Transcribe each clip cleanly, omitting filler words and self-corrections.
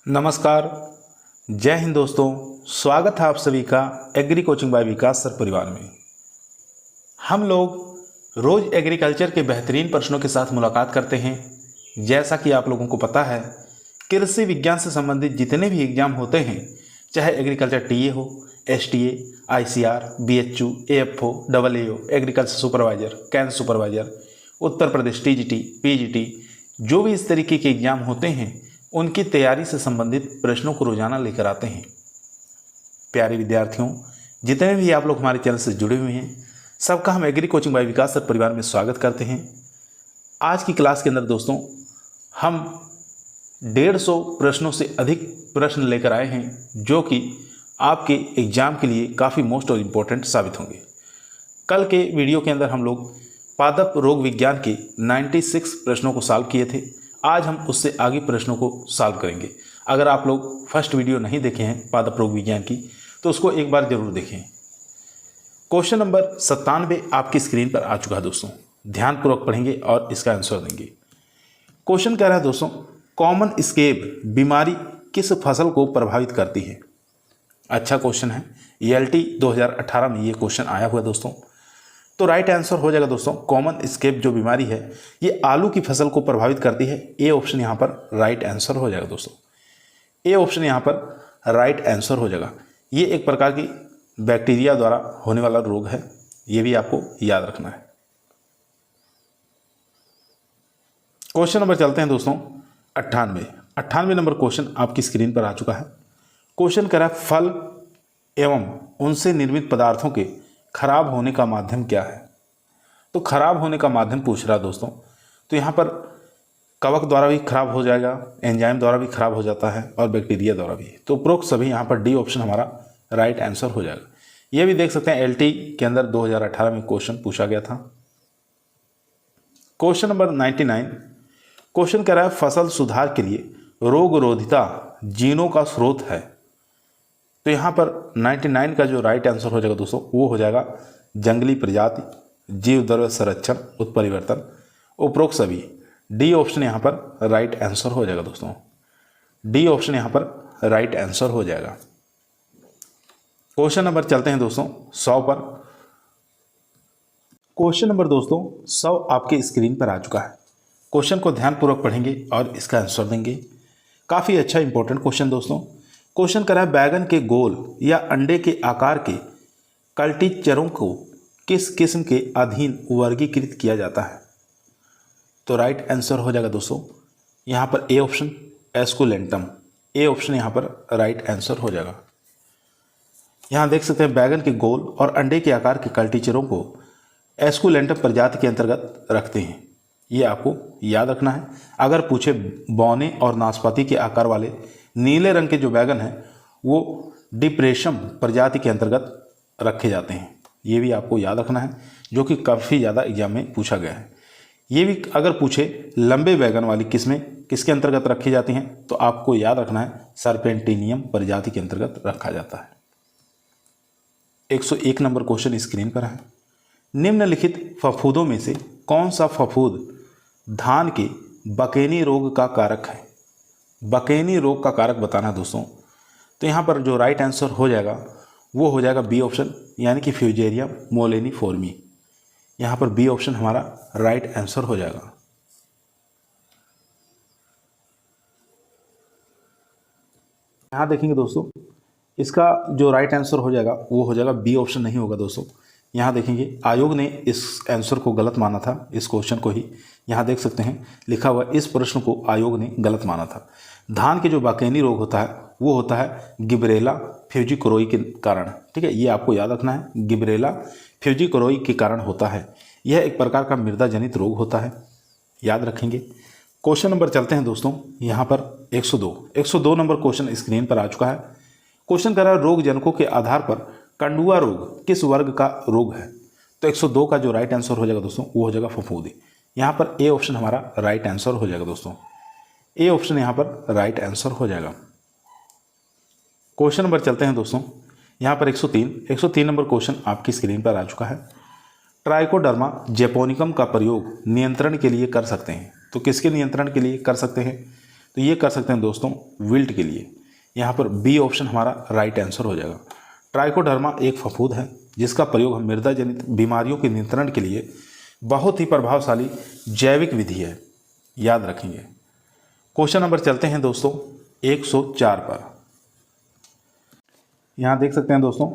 नमस्कार, जय हिंद दोस्तों। स्वागत है आप सभी का एग्री कोचिंग बाय विकास सर परिवार में। हम लोग रोज एग्रीकल्चर के बेहतरीन प्रश्नों के साथ मुलाकात करते हैं। जैसा कि आप लोगों को पता है, कृषि विज्ञान से संबंधित जितने भी एग्जाम होते हैं, चाहे एग्रीकल्चर टीए हो, STA, ICR, BHU, AFO, AAO, agriculture supervisor, camp supervisor, Uttar Pradesh TGT, PGT, जो भी इस तरीके के एग्जाम होते हैं उनकी तैयारी से संबंधित प्रश्नों को रोजाना लेकर आते हैं। प्यारे विद्यार्थियों, जितने भी आप लोग हमारे चैनल से जुड़े हुए हैं, सबका हम एग्री कोचिंग बाय विकास सर परिवार में स्वागत करते हैं। आज की क्लास के अंदर दोस्तों हम 150 प्रश्नों से अधिक प्रश्न लेकर आए हैं, जो कि आपके एग्जाम के लिए काफ़ी मोस्ट और इम्पोर्टेंट साबित होंगे। कल के वीडियो के अंदर हम लोग पादप रोग विज्ञान के 96 प्रश्नों को सॉल्व किए थे। आज हम उससे आगे प्रश्नों को सॉल्व करेंगे। अगर आप लोग फर्स्ट वीडियो नहीं देखे हैं पादप रोग विज्ञान की, तो उसको एक बार जरूर देखें। क्वेश्चन नंबर 97 आपकी स्क्रीन पर आ चुका है दोस्तों। ध्यानपूर्वक पढ़ेंगे और इसका आंसर देंगे। क्वेश्चन कह रहा है दोस्तों, कॉमन स्केब बीमारी किस फसल को प्रभावित करती है? अच्छा क्वेश्चन है। ELT 2018 में ये क्वेश्चन आया हुआ है दोस्तों। तो राइट आंसर हो जाएगा दोस्तों, कॉमन स्केब जो बीमारी है ये आलू की फसल को प्रभावित करती है। ए ऑप्शन यहाँ पर राइट आंसर हो जाएगा दोस्तों। ए ऑप्शन यहाँ पर राइट आंसर हो जाएगा। ये एक प्रकार की बैक्टीरिया द्वारा होने वाला रोग है, ये भी आपको याद रखना है। क्वेश्चन नंबर चलते हैं दोस्तों 98 नंबर क्वेश्चन आपकी स्क्रीन पर आ चुका है। क्वेश्चन कह रहा है, फल एवं उनसे निर्मित पदार्थों के खराब होने का माध्यम क्या है? तो खराब होने का माध्यम पूछ रहा है दोस्तों। तो यहाँ पर कवक द्वारा भी खराब हो जाएगा, एंजाइम द्वारा भी खराब हो जाता है और बैक्टीरिया द्वारा भी। तो उपरोक्त सभी यहाँ पर डी ऑप्शन हमारा राइट आंसर हो जाएगा। ये भी देख सकते हैं LT के अंदर 2018 में क्वेश्चन पूछा गया था। क्वेश्चन नंबर 99 क्वेश्चन कह रहा है, फसल सुधार के लिए रोगरोधिता जीनों का स्रोत है। तो यहाँ पर 99 का जो राइट आंसर हो जाएगा दोस्तों, वो हो जाएगा जंगली प्रजाति, जीव द्रव्य संरक्षण, उत्परिवर्तन। उपरोक्त सभी डी ऑप्शन यहाँ पर राइट आंसर हो जाएगा दोस्तों। डी ऑप्शन यहाँ पर राइट आंसर हो जाएगा। क्वेश्चन नंबर चलते हैं दोस्तों 100 पर। क्वेश्चन नंबर दोस्तों 100 आपके स्क्रीन पर आ चुका है। क्वेश्चन को ध्यानपूर्वक पढ़ेंगे और इसका आंसर देंगे। काफ़ी अच्छा इंपॉर्टेंट क्वेश्चन दोस्तों। क्वेश्चन करा है, बैगन के गोल या अंडे के आकार के कल्टीचरों को किस किस्म के अधीन वर्गीकृत किया जाता है? तो राइट आंसर हो जाएगा दोस्तों यहाँ पर A option esculentum. A option यहाँ पर राइट आंसर हो जाएगा। यहाँ देख सकते हैं बैगन के गोल और अंडे के आकार के कल्टीचरों को एस्कुलेंटम प्रजाति के अंतर्गत रखते हैं। ये आपको याद रखना है। अगर पूछे बौने और नाशपाती के आकार वाले नीले रंग के जो बैगन हैं वो डिप्रेशम प्रजाति के अंतर्गत रखे जाते हैं। ये भी आपको याद रखना है, जो कि काफ़ी ज़्यादा एग्जाम में पूछा गया है। ये भी अगर पूछे लंबे बैगन वाली किस्में किसके अंतर्गत रखी जाती हैं, तो आपको याद रखना है सर्पेंटिनियम प्रजाति के अंतर्गत रखा जाता है। 101 नंबर क्वेश्चन स्क्रीन पर है। निम्नलिखित फफूदों में से कौन सा फफूद धान के बकेनी रोग का कारक है? बकेनी रोग का कारक बताना दोस्तों। तो यहाँ पर जो राइट आंसर हो जाएगा वो हो जाएगा बी ऑप्शन, यानी कि फ्यूजेरिया मोलेनिफॉर्मी। यहाँ पर बी ऑप्शन हमारा राइट आंसर हो जाएगा। यहाँ देखेंगे दोस्तों, इसका जो राइट आंसर हो जाएगा वो हो जाएगा बी ऑप्शन, नहीं होगा दोस्तों। यहाँ देखेंगे आयोग ने इस आंसर को गलत माना था, इस क्वेश्चन को ही। यहाँ देख सकते हैं लिखा हुआ, इस प्रश्न को आयोग ने गलत माना था। धान के जो बाकेनी रोग होता है वो होता है गिबरेला फ्यूजिकोरोई के कारण। ठीक है, ये आपको याद रखना है, गिबरेला फ्यूजिकोरोई के कारण होता है। यह एक प्रकार का मृदा जनित रोग होता है, याद रखेंगे। क्वेश्चन नंबर चलते हैं दोस्तों यहाँ पर 102 नंबर क्वेश्चन स्क्रीन पर आ चुका है। क्वेश्चन कर रहा है, रोग जनकों के आधार पर कंडुआ रोग किस वर्ग का रोग है? तो 102 का जो राइट आंसर हो जाएगा दोस्तों वो हो जाएगा फफूंदी। यहाँ पर ए ऑप्शन हमारा राइट आंसर हो जाएगा दोस्तों। ए ऑप्शन यहाँ पर राइट आंसर हो जाएगा। क्वेश्चन नंबर चलते हैं दोस्तों यहाँ पर 103 नंबर क्वेश्चन आपकी स्क्रीन पर आ चुका है। ट्राइकोडर्मा जैपोनिकम का प्रयोग नियंत्रण के लिए कर सकते हैं। तो किसके नियंत्रण के लिए कर सकते हैं? तो ये कर सकते हैं दोस्तों विल्ट के लिए। यहाँ पर बी ऑप्शन हमारा राइट आंसर हो जाएगा। ट्राइकोडर्मा एक फफूंद है जिसका प्रयोग हम मृदा जनित बीमारियों के नियंत्रण के लिए बहुत ही प्रभावशाली जैविक विधि है, याद रखेंगे। क्वेश्चन नंबर चलते हैं दोस्तों 104 पर। यहाँ देख सकते हैं दोस्तों,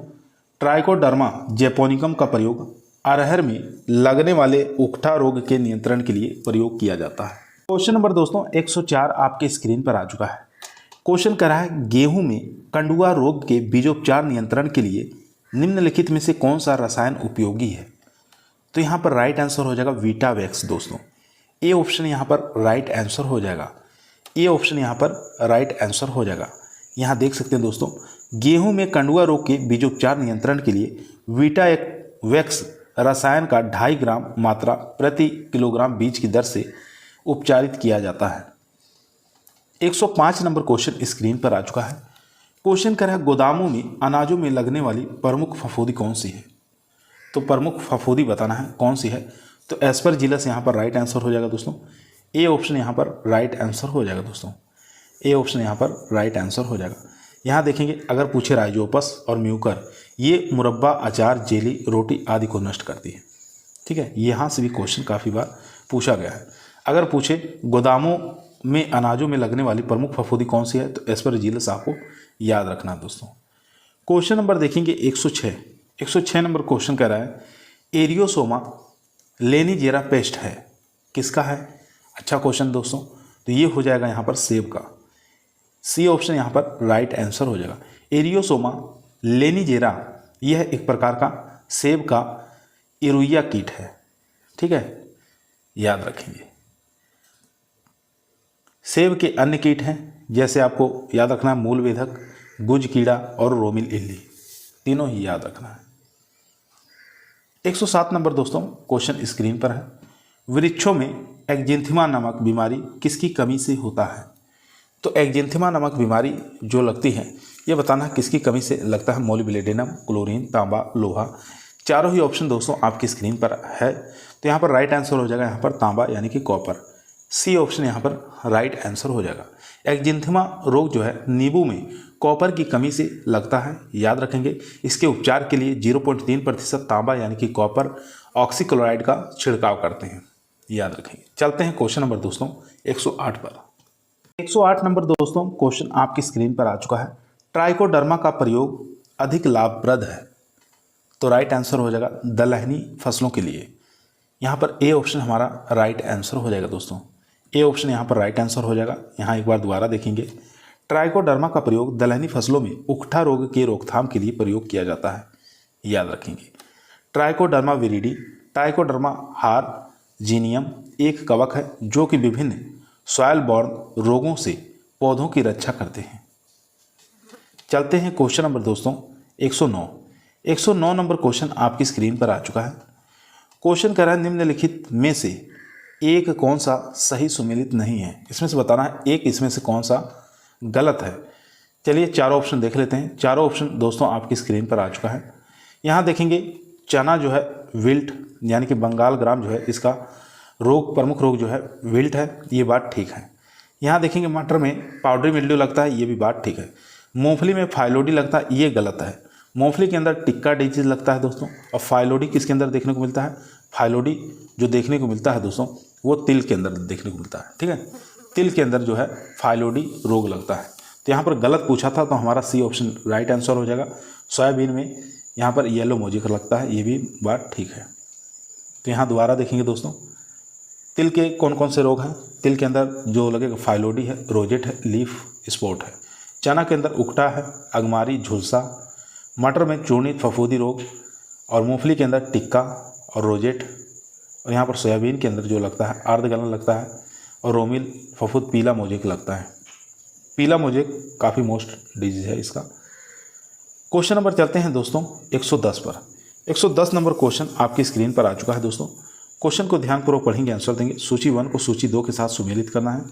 ट्राइकोडर्मा जैपोनिकम का प्रयोग अरहर में लगने वाले उकठा रोग के नियंत्रण के लिए प्रयोग किया जाता है। क्वेश्चन नंबर दोस्तों 104 आपके स्क्रीन पर आ चुका है। क्वेश्चन कह रहा है गेहूं में कंडुआ रोग के बीजोपचार नियंत्रण के लिए निम्नलिखित में से कौन सा रसायन उपयोगी है। तो यहाँ पर राइट आंसर हो जाएगा वीटावैक्स दोस्तों। ए ऑप्शन यहाँ पर राइट आंसर हो जाएगा। ए ऑप्शन यहाँ पर राइट आंसर हो जाएगा। यहाँ देख सकते हैं दोस्तों, गेहूं में कंडुआ रोग के बीजोपचार नियंत्रण के लिए वीटावैक्स रसायन का 2.5 ग्राम मात्रा प्रति किलोग्राम बीज की दर से उपचारित किया जाता है। 105 नंबर क्वेश्चन स्क्रीन पर आ चुका है। क्वेश्चन कर रहा है गोदामों में अनाजों में लगने वाली प्रमुख फफूंदी कौन सी है। तो प्रमुख फफूंदी बताना है कौन सी है। तो एस्परजिलस यहाँ पर राइट आंसर हो जाएगा दोस्तों। ए ऑप्शन यहाँ पर राइट आंसर हो जाएगा दोस्तों। ए ऑप्शन यहाँ पर राइट आंसर हो जाएगा। यहाँ देखेंगे अगर पूछे राइजोपस और म्यूकर, ये मुरब्बा, अचार, जेली, रोटी आदि को नष्ट करती है। ठीक है, यहाँ से भी क्वेश्चन काफ़ी बार पूछा गया है। अगर पूछे गोदामों में अनाजों में लगने वाली प्रमुख फफूंदी कौन सी है, तो एस्परजिलस आपको याद रखना है दोस्तों। क्वेश्चन नंबर देखेंगे 106। 106 नंबर क्वेश्चन कह रहा है एरियोसोमा लेनिजेरा पेस्ट है, किसका है। अच्छा क्वेश्चन दोस्तों, तो ये हो जाएगा यहाँ पर सेब का। सी ऑप्शन यहाँ पर राइट आंसर हो जाएगा। एरियोसोमा लेनिजेरा यह एक प्रकार का सेब का इरुइया कीट है। ठीक है, याद रखेंगे। सेब के अन्य कीट हैं, जैसे आपको याद रखना है मूल वेधक, गुज कीड़ा और रोमिल इल्ली, तीनों ही याद रखना है। 107 नंबर दोस्तों क्वेश्चन स्क्रीन पर है। वृक्षों में एक्जिंथिमा नामक बीमारी किसकी कमी से होता है। तो एक्जिंथिमा नामक बीमारी जो लगती है, ये बताना है किसकी कमी से लगता है। मोलिब्डेनम, क्लोरीन, तांबा, लोहा, चारों ही ऑप्शन दोस्तों आपकी स्क्रीन पर है। तो यहाँ पर राइट आंसर हो जाएगा यहाँ पर तांबा यानी कि कॉपर। सी ऑप्शन यहाँ पर राइट आंसर हो जाएगा। एक्जिंथिमा रोग जो है नींबू में कॉपर की कमी से लगता है, याद रखेंगे। इसके उपचार के लिए 0.3% तांबा यानी कि कॉपर ऑक्सीक्लोराइड का छिड़काव करते हैं, याद रखेंगे। चलते हैं क्वेश्चन नंबर दोस्तों 108 पर। 108 नंबर दोस्तों क्वेश्चन आपकी स्क्रीन पर आ चुका है। ट्राइकोडर्मा का प्रयोग अधिक लाभप्रद है, तो राइट आंसर हो जाएगा दलहनी फसलों के लिए। यहाँ पर ए ऑप्शन हमारा राइट आंसर हो जाएगा दोस्तों। ए ऑप्शन यहाँ पर राइट आंसर हो जाएगा। यहाँ एक बार दोबारा देखेंगे, ट्राइकोडर्मा का प्रयोग दलहनी फसलों में उकठा रोग के रोकथाम के लिए प्रयोग किया जाता है, याद रखेंगे। ट्राइकोडर्मा विरिडी, ट्राइकोडर्मा हार्जिनियम एक कवक है जो कि विभिन्न सॉइल बॉर्न रोगों से पौधों की रक्षा करते हैं। चलते हैं क्वेश्चन नंबर दोस्तों 109। 109 नंबर क्वेश्चन आपकी स्क्रीन पर आ चुका है। क्वेश्चन कह रहा है निम्नलिखित में से एक कौन सा सही सुमेलित नहीं है। इसमें से बताना है एक इसमें से कौन सा गलत है। चलिए चारों ऑप्शन देख लेते हैं। चारों ऑप्शन दोस्तों आपकी स्क्रीन पर आ चुका है। यहाँ देखेंगे चना जो है विल्ट यानी कि बंगाल ग्राम जो है इसका रोग, प्रमुख रोग जो है विल्ट है, ये बात ठीक है। यहाँ देखेंगे मटर में पाउडरी मिल्ड्यू लगता है, ये भी बात ठीक है। मूंगफली में फाइलोडी लगता है, ये गलत है। मूंगफली के अंदर टिक्का डिजीज लगता है दोस्तों, और फाइलोडी किसके अंदर देखने को मिलता है। फाइलोडी जो देखने को मिलता है दोस्तों वो तिल के अंदर देखने को मिलता है। ठीक है, तिल के अंदर जो है फाइलोडी रोग लगता है। तो यहाँ पर गलत पूछा था, तो हमारा सी ऑप्शन राइट आंसर हो जाएगा। सोयाबीन में यहाँ पर येलो मोजेक लगता है, ये भी बात ठीक है। तो यहाँ दोबारा देखेंगे दोस्तों, तिल के कौन कौन से रोग हैं। तिल के अंदर जो लगेगा फाइलोडी है, रोजेट है, लीफ स्पॉट है। चना के अंदर उकटा है, अगमारी, झुलसा। मटर में चूर्णित फफूंदी रोग, और मूंगफली के अंदर टिक्का और रोजेट। और यहाँ पर सोयाबीन के अंदर जो लगता है अर्धगलन लगता है, और रोमिल फफूंद पीला मोजेक लगता है। पीला मोजेक काफ़ी मोस्ट डिजीज है इसका। क्वेश्चन नंबर चलते हैं दोस्तों 110 पर। 110 नंबर क्वेश्चन आपकी स्क्रीन पर आ चुका है दोस्तों। क्वेश्चन को ध्यानपूर्वक पढ़ेंगे, आंसर देंगे। सूची 1 को सूची 2 के साथ सुमेलित करना है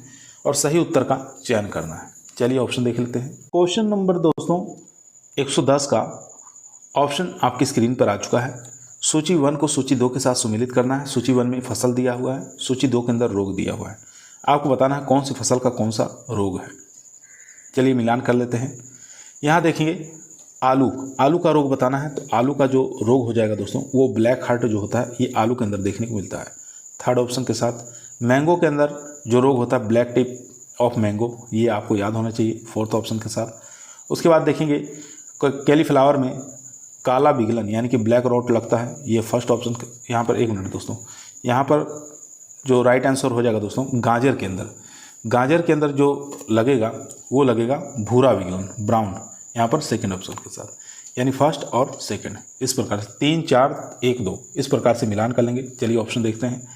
और सही उत्तर का चयन करना है। चलिए ऑप्शन देख लेते हैं। क्वेश्चन नंबर दोस्तों 110 का ऑप्शन आपकी स्क्रीन पर आ चुका है। सूची 1 को सूची 2 के साथ सुमेलित करना है। सूची 1 में फसल दिया हुआ है, सूची 2 के अंदर रोग दिया हुआ है। आपको बताना है कौन सी फसल का कौन सा रोग है। चलिए मिलान कर लेते हैं। यहाँ देखेंगे आलू का रोग बताना है, तो आलू का जो रोग हो जाएगा दोस्तों वो ब्लैक हार्ट जो होता है ये आलू के अंदर देखने को मिलता है। थर्ड ऑप्शन के साथ मैंगो के अंदर जो रोग होता है ब्लैक टिप ऑफ मैंगो, ये आपको याद होना चाहिए फोर्थ ऑप्शन के साथ। उसके बाद देखेंगे कैलीफ्लावर में काला बिगलन यानी कि ब्लैक रॉट लगता है, ये फर्स्ट ऑप्शन। यहाँ पर 1 मिनट दोस्तों, यहाँ पर जो राइट आंसर हो जाएगा दोस्तों गाजर के अंदर जो लगेगा वो लगेगा भूरा बिगलन, ब्राउन, यहाँ पर सेकंड ऑप्शन के साथ, यानी फर्स्ट और सेकंड। इस प्रकार से 3 4 1 2 इस प्रकार से मिलान कर लेंगे। चलिए ऑप्शन देखते हैं।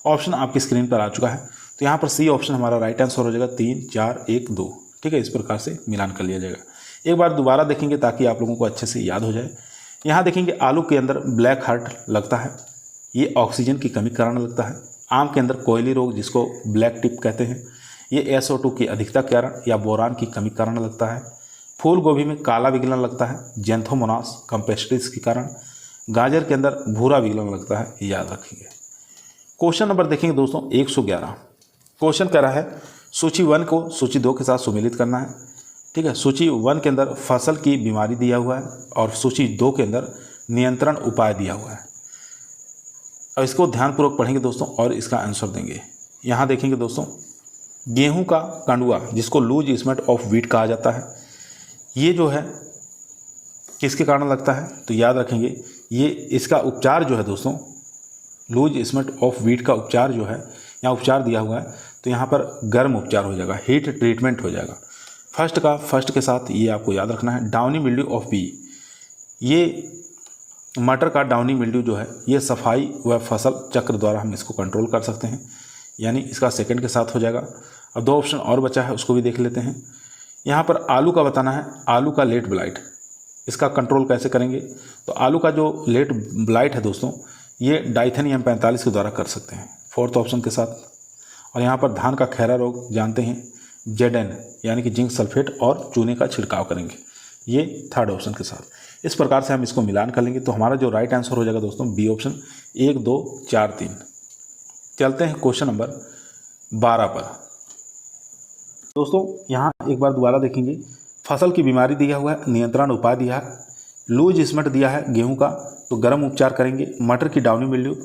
ऑप्शन आपकी स्क्रीन पर आ चुका है, तो यहाँ पर सी ऑप्शन हमारा राइट आंसर हो जाएगा 3 4 1 2। ठीक है, इस प्रकार से मिलान कर लिया जाएगा। एक बार दोबारा देखेंगे ताकि आप लोगों को अच्छे से याद हो जाए। यहाँ देखेंगे आलू के अंदर ब्लैक हार्ट लगता है, ये ऑक्सीजन की कमी के कारण लगता है। आम के अंदर कोयली रोग जिसको ब्लैक टिप कहते हैं, ये SO2 की अधिकता के कारण या बोरान की कमी के कारण लगता है। फूल गोभी में काला विगलन लगता है जेंथोमोनास कंपेस्टिस के कारण। गाजर के अंदर भूरा विगलन लगता है, याद रखेंगे। क्वेश्चन नंबर देखेंगे दोस्तों 111। क्वेश्चन कह रहा है सूची 1 को सूची 2 के साथ सुमेलित करना है। ठीक है, सूची 1 के अंदर फसल की बीमारी दिया हुआ है और सूची 2 के अंदर नियंत्रण उपाय दिया हुआ है। और इसको ध्यानपूर्वक पढ़ेंगे दोस्तों और इसका आंसर देंगे। यहाँ देखेंगे दोस्तों गेहूं का कंडुआ जिसको लूज स्मेट ऑफ व्हीट कहा जाता है, ये जो है किसके कारण लगता है, तो याद रखेंगे ये इसका उपचार जो है दोस्तों लूज स्मेट ऑफ व्हीट का उपचार जो है यहाँ उपचार दिया हुआ है, तो यहाँ पर गर्म उपचार हो जाएगा, हीट ट्रीटमेंट हो जाएगा। फर्स्ट के साथ ये आपको याद रखना है। डाउनी मिल्ड्यू ऑफ पी, ये मटर का डाउनी मिल्ड्यू जो है ये सफाई व फसल चक्र द्वारा हम इसको कंट्रोल कर सकते हैं, यानी इसका सेकंड के साथ हो जाएगा। अब 2 ऑप्शन और बचा है, उसको भी देख लेते हैं। यहाँ पर आलू का बताना है, आलू का लेट ब्लाइट, इसका कंट्रोल कैसे करेंगे, तो आलू का जो लेट ब्लाइट है दोस्तों ये डाइथेनियम 45 के द्वारा कर सकते हैं, फोर्थ ऑप्शन के साथ। और यहाँ पर धान का खैरा रोग जानते हैं, जेडन यानी कि जिंक सल्फेट और चूने का छिड़काव करेंगे, ये थर्ड ऑप्शन के साथ। इस प्रकार से हम इसको मिलान कर लेंगे, तो हमारा जो राइट आंसर हो जाएगा दोस्तों बी ऑप्शन 1 2 4 3। चलते हैं क्वेश्चन नंबर 12 पर। दोस्तों यहाँ एक बार दोबारा देखेंगे, फसल की बीमारी दिया हुआ है, नियंत्रण उपाय दिया है, लूज स्मेट दिया है गेहूं का, तो गर्म उपचार करेंगे। मटर की डाउनी मिल्ड्यू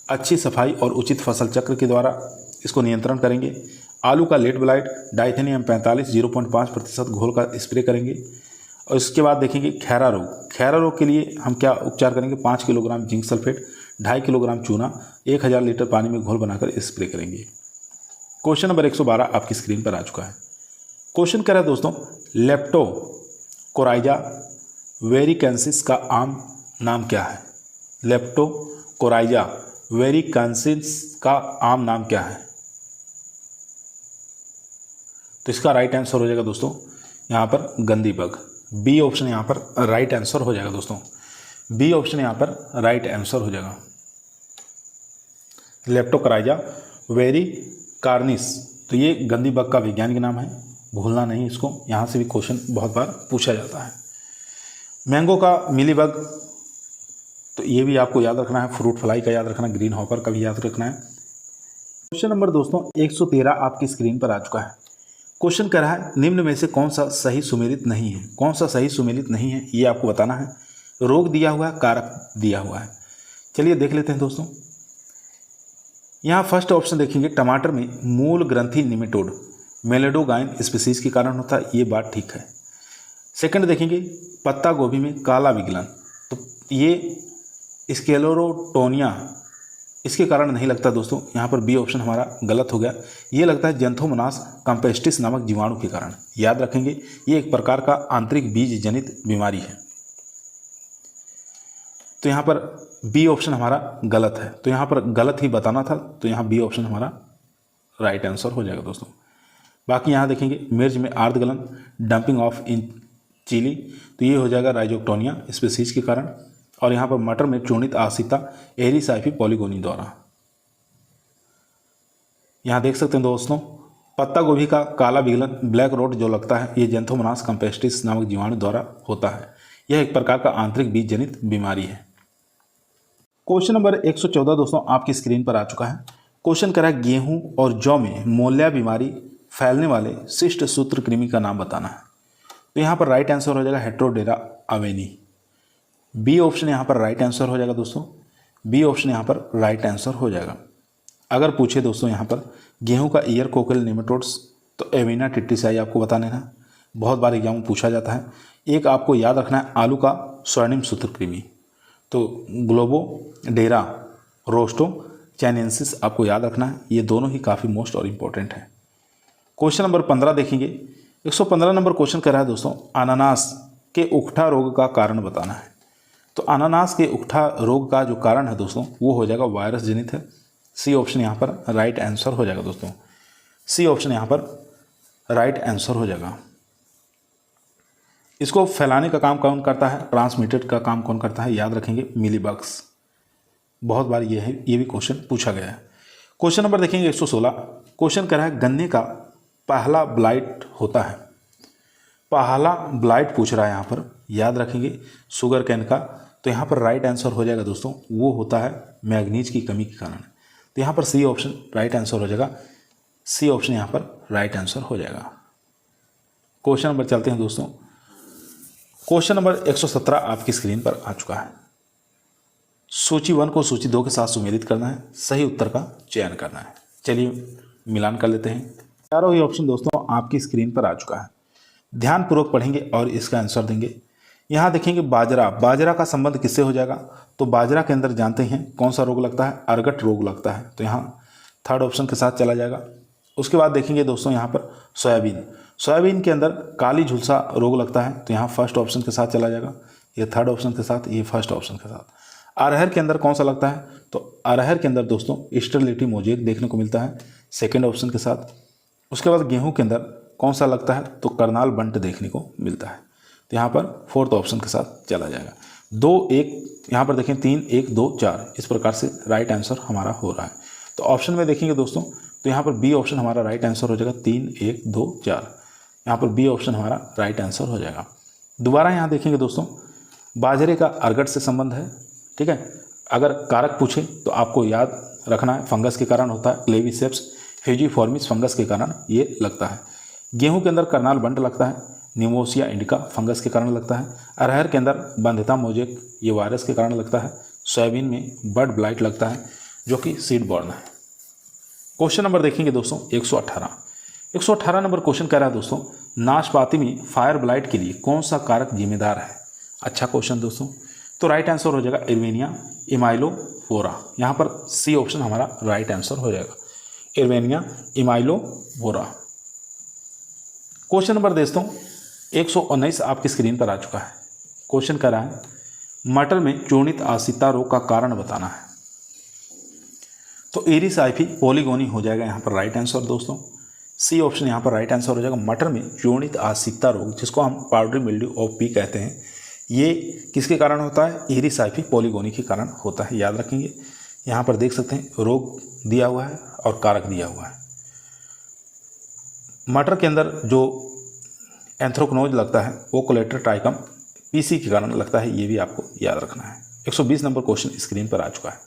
अच्छी सफाई और उचित फसल चक्र के द्वारा इसको नियंत्रण करेंगे। आलू का लेट ब्लाइट डाइथेनियम 45 0.5% घोल का स्प्रे करेंगे। और इसके बाद देखेंगे खैरा रोग के लिए हम क्या उपचार करेंगे, 5 किलोग्राम जिंक सल्फेट, 2.5 किलोग्राम चूना 1000 लीटर पानी में घोल बनाकर स्प्रे करेंगे। क्वेश्चन नंबर 112 आपकी स्क्रीन पर आ चुका है। क्वेश्चन कह रहा है दोस्तों लेप्टोकोराइजा वेरिकेंसिस का आम नाम क्या है। लेप्टोकोराइजा वेरिकेंसिस का आम नाम क्या है, तो इसका राइट आंसर हो जाएगा दोस्तों यहाँ पर गंदी बग, बी ऑप्शन यहाँ पर राइट आंसर हो जाएगा दोस्तों, बी ऑप्शन यहाँ पर राइट आंसर हो जाएगा। लेप्टोकोराइजा वेरिकार्निस, तो ये गंदी बग का वैज्ञानिक नाम है, भूलना नहीं इसको, यहाँ से भी क्वेश्चन बहुत बार पूछा जाता है। मैंगो का मिली बग, तो ये भी आपको याद रखना है, फ्रूट फ्लाई का याद रखना, ग्रीन हॉपर का भी याद रखना है। क्वेश्चन नंबर दोस्तों 113 आपकी स्क्रीन पर आ चुका है। क्वेश्चन कह रहा है निम्न में से कौन सा सही सुमेलित नहीं है, कौन सा सही सुमेलित नहीं है ये आपको बताना है। रोग दिया हुआ है, कारक दिया हुआ है। चलिए देख लेते हैं दोस्तों। यहाँ फर्स्ट ऑप्शन देखेंगे टमाटर में मूल ग्रंथि निमेटोड मेलेडोगाइन स्पीसीज के कारण होता है, ये बात ठीक है। सेकंड देखेंगे पत्ता गोभी में काला विगलन, तो ये स्केलेरोटोनिया इसके कारण नहीं लगता दोस्तों, यहाँ पर बी ऑप्शन हमारा गलत हो गया। ये लगता है जेंथोमोनास कंपेस्टिस नामक जीवाणु के कारण, याद रखेंगे ये एक प्रकार का आंतरिक बीज जनित बीमारी है। तो यहाँ पर बी ऑप्शन हमारा गलत है, तो यहाँ पर गलत ही बताना था, तो यहाँ बी ऑप्शन हमारा राइट आंसर हो जाएगा दोस्तों। बाकी यहाँ देखेंगे मिर्च में आर्द्रगलन डंपिंग ऑफ इन चिली, तो ये हो जाएगा राइजोक्टोनिया स्पीसीज के कारण। और यहाँ पर मटर में चूर्णित आसिता एरिसाइफी पॉलीगोनी द्वारा। यहाँ देख सकते हैं दोस्तों पत्ता गोभी का काला विगलन ब्लैक रोट जो लगता है ये जेंथोमोनास कंपेस्टिस नामक जीवाणु द्वारा होता है, यह एक प्रकार का आंतरिक बीज जनित बीमारी है। क्वेश्चन नंबर 114 दोस्तों आपकी स्क्रीन पर आ चुका है। क्वेश्चन करा गेहूं और जौ में मोलिया बीमारी फैलने वाले शिष्ट सूत्रकृमि का नाम बताना है। तो यहाँ पर राइट आंसर हो जाएगा हेट्रोडेरा अवेनी। बी ऑप्शन यहाँ पर राइट आंसर हो जाएगा दोस्तों, बी ऑप्शन यहाँ पर राइट आंसर हो जाएगा। अगर पूछे दोस्तों यहाँ पर गेहूं का ईयर कोकल निमेटोड्स, तो एविना टिट्टिसाई आपको बता देना है, बहुत बार एग्जाम में पूछा जाता है। एक आपको याद रखना है आलू का स्वर्णिम सूत्रकृमि, तो ग्लोबोडेरा रोस्टो चाइनेंसिस आपको याद रखना है। ये दोनों ही काफ़ी मोस्ट और इम्पोर्टेंट है। क्वेश्चन नंबर 15 देखेंगे। 115 नंबर क्वेश्चन कर रहा है दोस्तों, अनानास के उकठा रोग का कारण बताना है। तो अनानास के उकठा रोग का जो कारण है दोस्तों वो हो जाएगा वायरस जनित है। सी ऑप्शन यहाँ पर राइट आंसर हो जाएगा दोस्तों, सी ऑप्शन यहाँ पर राइट आंसर हो जाएगा। इसको फैलाने का काम कौन करता है, ट्रांसमिटेड का काम कौन करता है, याद रखेंगे मिलीबग्स। बहुत बार ये भी क्वेश्चन पूछा गया है। क्वेश्चन नंबर देखेंगे 116। क्वेश्चन कह रहा है गन्ने का पहला ब्लाइट होता है। पहला ब्लाइट पूछ रहा है यहाँ पर, याद रखेंगे शुगर कैन का। तो यहाँ पर राइट आंसर हो जाएगा दोस्तों, वो होता है मैग्नीज की कमी के कारण। तो यहाँ पर सी ऑप्शन राइट आंसर हो जाएगा, सी ऑप्शन यहाँ पर राइट आंसर हो जाएगा। क्वेश्चन नंबर चलते हैं दोस्तों। क्वेश्चन नंबर 117 आपकी स्क्रीन पर आ चुका है। सूची 1 को सूची 2 के साथ सुमेलित करना है, सही उत्तर का चयन करना है। चलिए मिलान कर लेते हैं। चारों ही ऑप्शन दोस्तों आपकी स्क्रीन पर आ चुका है, ध्यानपूर्वक पढ़ेंगे और इसका आंसर देंगे। यहाँ देखेंगे बाजरा, बाजरा का संबंध किससे हो जाएगा, तो बाजरा के अंदर जानते हैं कौन सा रोग लगता है, अर्गट रोग लगता है, तो यहाँ थर्ड ऑप्शन के साथ चला जाएगा। उसके बाद देखेंगे दोस्तों यहाँ पर सोयाबीन, सोयाबीन के अंदर काली झुलसा रोग लगता है, तो यहाँ फर्स्ट ऑप्शन के साथ चला जाएगा, ये थर्ड ऑप्शन के साथ, ये फर्स्ट ऑप्शन के साथ। अरहर के अंदर कौन सा लगता है, तो अरहर के अंदर दोस्तों स्टेरिलिटी मोजेक देखने को मिलता है, सेकेंड ऑप्शन के साथ। उसके बाद गेहूं के अंदर कौन सा लगता है, तो करनाल बंट देखने को मिलता है, तो यहाँ पर फोर्थ ऑप्शन के साथ चला जाएगा। 2 1 यहाँ पर देखें 3 1 2 4 इस प्रकार से राइट आंसर हमारा हो रहा है। तो ऑप्शन में देखेंगे दोस्तों, तो यहाँ पर बी ऑप्शन हमारा राइट आंसर हो जाएगा, 3 1 2 4, यहाँ पर बी ऑप्शन हमारा राइट आंसर हो जाएगा। दोबारा यहाँ देखेंगे दोस्तों, बाजरे का अर्गट से संबंध है, ठीक है। अगर कारक पूछे तो आपको याद रखना है फंगस के कारण होता है, क्लेविसेप्स फ्यूजिफॉर्मिस फंगस के कारण ये लगता है। गेहूं के अंदर करनाल बंट लगता है, निमोसिया इंडिका फंगस के कारण लगता है। अरहर के अंदर बंधिता मोजेक ये वायरस के कारण लगता है। सोयाबीन में बर्ड ब्लाइट लगता है जो कि सीड बॉर्न है। क्वेश्चन नंबर देखेंगे दोस्तों 118 नंबर क्वेश्चन कह रहा है दोस्तों, नाशपाती में फायर ब्लाइट के लिए कौन सा कारक जिम्मेदार है। अच्छा क्वेश्चन दोस्तों, तो राइट आंसर हो जाएगा इर्वेनिया इमाइलोफोरा, यहाँ पर सी ऑप्शन हमारा राइट आंसर हो जाएगा, इर्वेनिया इमाइलोफोरा। क्वेश्चन नंबर दोस्तों 119 आपकी स्क्रीन पर आ चुका है। क्वेश्चन कर रहा है मटर में चूर्णित आसिता रोग का कारण बताना है। तो एरिसाइफी पोलीगोनी हो जाएगा यहाँ पर राइट आंसर दोस्तों, सी ऑप्शन यहाँ पर राइट आंसर हो जाएगा। मटर में चूर्णित आसिता रोग जिसको हम पाउडरी मिल्ड्यू ऑफ पी कहते हैं, ये किसके कारण होता है, एरिसाइफी पोलीगोनी के कारण होता है, याद रखेंगे। यहाँ पर देख सकते हैं रोग दिया हुआ है और कारक दिया हुआ है। मटर के अंदर जो एंथ्रोक्नोज लगता है वो कोलेटर ट्राइकम पीसी के कारण लगता है, ये भी आपको याद रखना है। 120 नंबर क्वेश्चन स्क्रीन पर आ चुका है।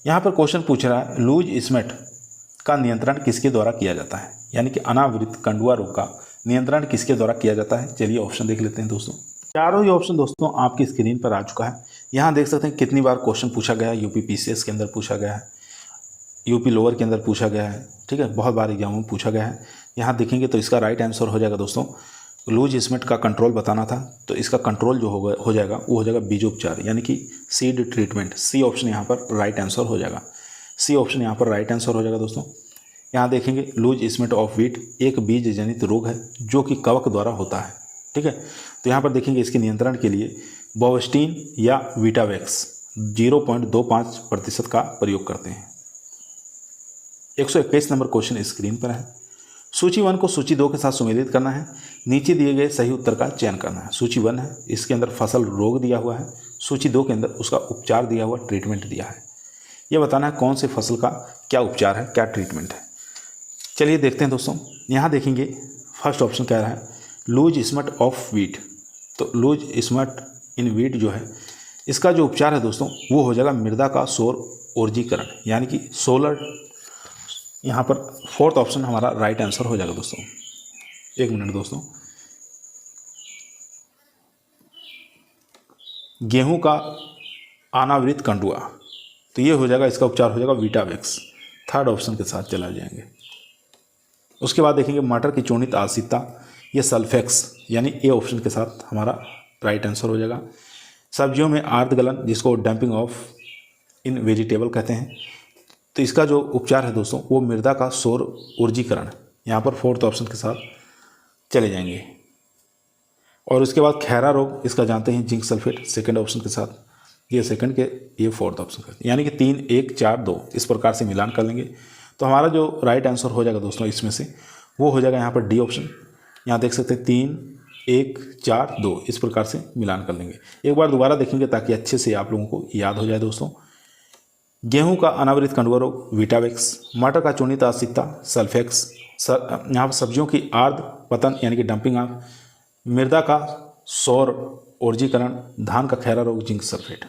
यहाँ पर क्वेश्चन पूछ रहा है लूज स्मेट का नियंत्रण किसके द्वारा किया जाता है, यानी कि अनावृत कंडुआ रोग का नियंत्रण किसके द्वारा किया जाता है। चलिए ऑप्शन देख लेते हैं दोस्तों। चारों ही ऑप्शन दोस्तों आपकी स्क्रीन पर आ चुका है। यहाँ देख सकते हैं कितनी बार क्वेश्चन पूछा गया है, यूपी पीसीएस के अंदर पूछा गया है, यूपी लोअर के अंदर पूछा गया है, ठीक है, बहुत बार एग्जाम में पूछा गया है। यहाँ देखेंगे तो इसका राइट आंसर हो जाएगा दोस्तों, लूज स्मेट का कंट्रोल बताना था, तो इसका कंट्रोल जो हो जाएगा वो हो जाएगा बीजोपचार यानी कि सीड ट्रीटमेंट। सी ऑप्शन यहाँ पर राइट आंसर हो जाएगा, सी ऑप्शन यहाँ पर राइट आंसर हो जाएगा दोस्तों। यहाँ देखेंगे लूज स्मेट ऑफ व्हीट एक बीज जनित रोग है जो कि कवक द्वारा होता है, ठीक है। तो यहाँ पर देखेंगे इसके नियंत्रण के लिए बोवेस्टीन या वीटावैक्स 0.25% का प्रयोग करते हैं। 121 नंबर क्वेश्चन स्क्रीन पर है। सूची 1 को सूची 2 के साथ सुमेलित करना है, नीचे दिए गए सही उत्तर का चयन करना है। सूची 1 है, इसके अंदर फसल रोग दिया हुआ है। सूची 2 के अंदर उसका उपचार दिया हुआ, ट्रीटमेंट दिया है। ये बताना है कौन से फसल का क्या उपचार है, क्या ट्रीटमेंट है। चलिए देखते हैं दोस्तों। यहाँ देखेंगे फर्स्ट ऑप्शन कह रहा है लूज स्मेट ऑफ व्हीट। तो लूज स्मेट इन व्हीट जो है इसका जो उपचार है दोस्तों वो हो जाएगा मृदा का सौर ऊर्जीकरण यानी कि सोलर यहाँ पर फोर्थ ऑप्शन हमारा राइट आंसर हो जाएगा दोस्तों। एक मिनट दोस्तों, गेहूं का अनावृत कंडुआ, तो ये हो जाएगा, इसका उपचार हो जाएगा वीटावेक्स, थर्ड ऑप्शन के साथ चला जाएंगे। उसके बाद देखेंगे मटर की चूर्णित आसिता, ये सल्फेक्स, यानी ए ऑप्शन के साथ हमारा राइट आंसर हो जाएगा। सब्जियों में आर्द्र गलन, जिसको डंपिंग ऑफ इन वेजिटेबल कहते हैं, तो इसका जो उपचार है दोस्तों वो मृदा का सौर ऊर्जीकरण, यहाँ पर फोर्थ ऑप्शन के साथ चले जाएंगे। और उसके बाद खैरा रोग, इसका जानते हैं जिंक सल्फेट, सेकंड ऑप्शन के साथ, ये सेकंड के, ये फोर्थ ऑप्शन का, यानी कि 3 1 4 2 इस प्रकार से मिलान कर लेंगे। तो हमारा जो राइट आंसर हो जाएगा दोस्तों इसमें से वो हो जाएगा यहाँ पर डी ऑप्शन। यहाँ देख सकते हैं 3 1 4 2 इस प्रकार से मिलान कर लेंगे। एक बार दोबारा देखेंगे ताकि अच्छे से आप लोगों को याद हो जाए दोस्तों। गेहूं का अनावृत कंडुआ रोग वीटावेक्स, मटर का चूर्णित आसिता सल्फेक्स, यहाँ पर सब्जियों की आर्द्र पतन यानी कि डंपिंग ऑफ, मृदा का सौर ऊर्जीकरण, धान का खैरा रोग जिंक सल्फेट।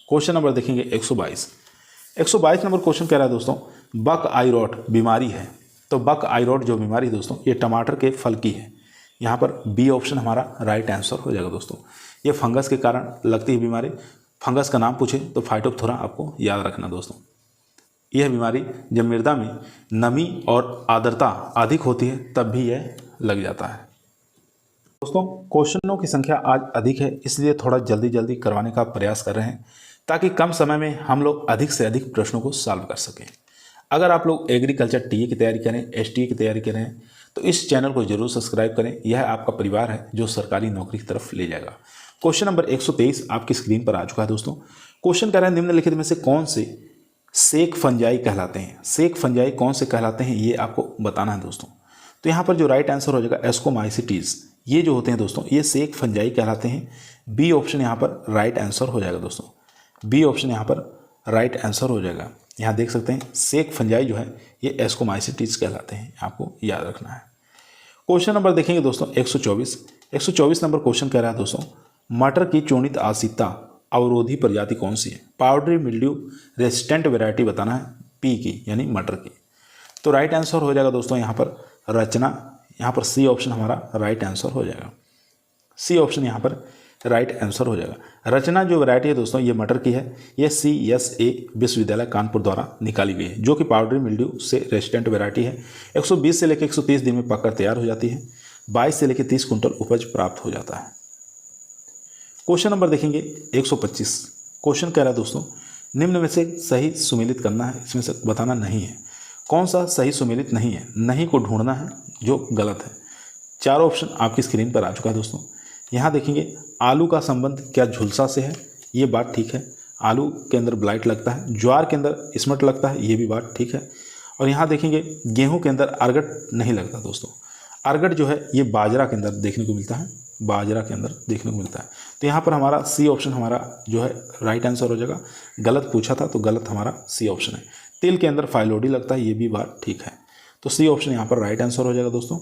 क्वेश्चन नंबर देखेंगे 122 नंबर क्वेश्चन कह रहा है दोस्तों बक आई रॉट बीमारी है। तो बक आई रॉट जो बीमारी दोस्तों ये टमाटर के फल की है, यहाँ पर बी ऑप्शन हमारा राइट आंसर हो जाएगा दोस्तों। ये फंगस के कारण लगती है बीमारी। फंगस का नाम पूछे तो फाइटोप्थोरा आपको याद रखना दोस्तों। यह बीमारी जब मृदा में नमी और आर्द्रता अधिक होती है तब भी यह लग जाता है। दोस्तों क्वेश्चनों की संख्या आज अधिक है, इसलिए थोड़ा जल्दी करवाने का प्रयास कर रहे हैं ताकि कम समय में हम लोग अधिक से अधिक प्रश्नों को सॉल्व कर सकें। अगर आप लोग एग्रीकल्चर टीए की तैयारी करें, एसटीए की तैयारी करें, तो इस चैनल को जरूर सब्सक्राइब करें। यह आपका परिवार है जो सरकारी नौकरी की तरफ ले जाएगा। क्वेश्चन नंबर 123 आपकी स्क्रीन पर आ चुका है दोस्तों। क्वेश्चन कह रहा है निम्नलिखित में से कौन से सेक फंजाई कहलाते हैं। सेक फंजाई कौन से कहलाते हैं ये आपको बताना है दोस्तों। तो यहाँ पर जो राइट आंसर हो जाएगा एस्कोमाइसिटीज, ये जो होते हैं दोस्तों ये सेक फंजाई कहलाते हैं। बी ऑप्शन यहाँ पर राइट आंसर हो जाएगा दोस्तों। बी ऑप्शन यहाँ पर राइट आंसर हो जाएगा। यहाँ देख सकते हैं सेक फंजाई जो है ये एस्कोमाइसिटीज कहलाते हैं, आपको याद रखना है। क्वेश्चन नंबर देखेंगे दोस्तों 124 नंबर क्वेश्चन कह रहा है दोस्तों मटर की चूर्णित आसिता अवरोधी प्रजाति कौन सी है। पाउडरी मिल्ड्यू रेसिस्टेंट वेराइटी बताना है पी की, यानी मटर की। तो राइट आंसर हो जाएगा दोस्तों यहाँ पर रचना, यहाँ पर सी ऑप्शन हमारा राइट आंसर हो जाएगा। सी ऑप्शन यहाँ पर राइट आंसर हो जाएगा। रचना जो वैरायटी है दोस्तों ये मटर की है। ये CSA विश्वविद्यालय कानपुर द्वारा निकाली गई है, जो कि पाउडरी मिल्ड्यू से रेजिस्टेंट वैरायटी है। 120 से लेकर 130 दिन में पककर तैयार हो जाती है। 22 से लेकर 30 कुंटल उपज प्राप्त हो जाता है। क्वेश्चन नंबर देखेंगे 125। क्वेश्चन कह रहा है दोस्तों निम्न में से सही सुमेलित करना है, इसमें से बताना नहीं है। कौन सा सही सुमेलित नहीं है, नहीं को ढूंढना है जो गलत है। चारों ऑप्शन आपकी स्क्रीन पर आ चुका है दोस्तों। यहाँ देखेंगे आलू का संबंध क्या झुलसा से है, ये बात ठीक है। आलू के अंदर ब्लाइट लगता है, ज्वार के अंदर स्मट लगता है, ये भी बात ठीक है। और यहाँ देखेंगे गेहूं के अंदर अर्गट नहीं लगता दोस्तों। अर्गट जो है ये बाजरा के अंदर देखने को मिलता है, बाजरा के अंदर देखने को मिलता है। तो यहाँ पर हमारा सी ऑप्शन हमारा जो है राइट आंसर हो जाएगा। गलत पूछा था तो गलत हमारा सी ऑप्शन है। तिल के अंदर फाइलोडी लगता है, ये भी बात ठीक है। तो सी ऑप्शन यहाँ पर राइट आंसर हो जाएगा दोस्तों।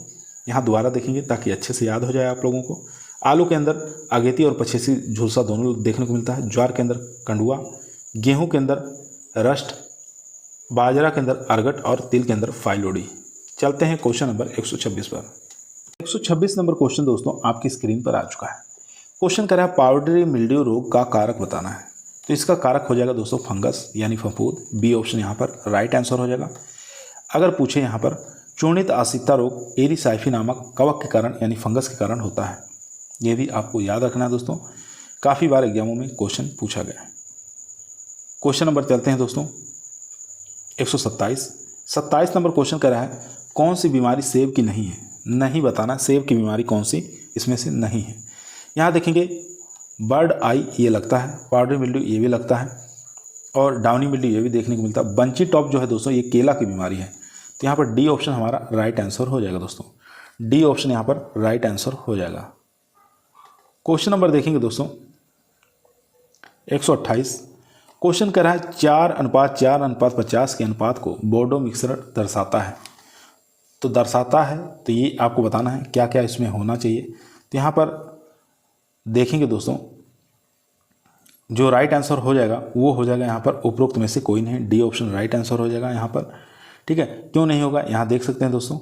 यहाँ दोबारा देखेंगे ताकि अच्छे से याद हो जाए आप लोगों को। आलू के अंदर अगेती और पछेसी झुलसा दोनों देखने को मिलता है। ज्वार के अंदर कंडुआ, गेहूं के अंदर रस्ट, बाजरा के अंदर अर्गट और तिल के अंदर फाइलोडी। चलते हैं क्वेश्चन नंबर 126 पर। 126 नंबर क्वेश्चन दोस्तों आपकी स्क्रीन पर आ चुका है। क्वेश्चन कर रहा है पाउडरी मिल्ड्यू रोग का कारक बताना है। तो इसका कारक हो जाएगा दोस्तों फंगस यानी फफूंद। बी ऑप्शन यहाँ पर राइट आंसर हो जाएगा। अगर पूछे यहाँ पर चूर्णित आसिता रोग एरिसाइफी नामक कवक के कारण यानी फंगस के कारण होता है, ये भी आपको याद रखना है दोस्तों। काफ़ी बार एग्जामों में क्वेश्चन पूछा गया है। क्वेश्चन नंबर चलते हैं दोस्तों 127 नंबर क्वेश्चन कर रहा है कौन सी बीमारी सेब की नहीं है। नहीं बताना सेब की बीमारी कौन सी इसमें से नहीं है। यहाँ देखेंगे बर्ड आई ये लगता है, पाउडरी मिल्ड्यू ये भी लगता है और डाउनी मिल्ड्यू ये भी देखने को मिलता है। बंची टॉप जो है दोस्तों ये केला की बीमारी है। तो यहाँ पर डी ऑप्शन हमारा राइट आंसर हो जाएगा दोस्तों। डी ऑप्शन यहाँ पर राइट आंसर हो जाएगा। क्वेश्चन नंबर देखेंगे दोस्तों 128। क्वेश्चन कह रहा है 4:4:50 के अनुपात को बोर्डो मिक्सर दर्शाता है। तो दर्शाता है तो ये आपको बताना है क्या क्या इसमें होना चाहिए। तो यहाँ पर देखेंगे दोस्तों जो राइट आंसर हो जाएगा वो हो जाएगा यहाँ पर उपरोक्त में से कोई नहीं। डी ऑप्शन राइट आंसर हो जाएगा यहाँ पर। ठीक है, क्यों नहीं होगा यहाँ देख सकते हैं दोस्तों,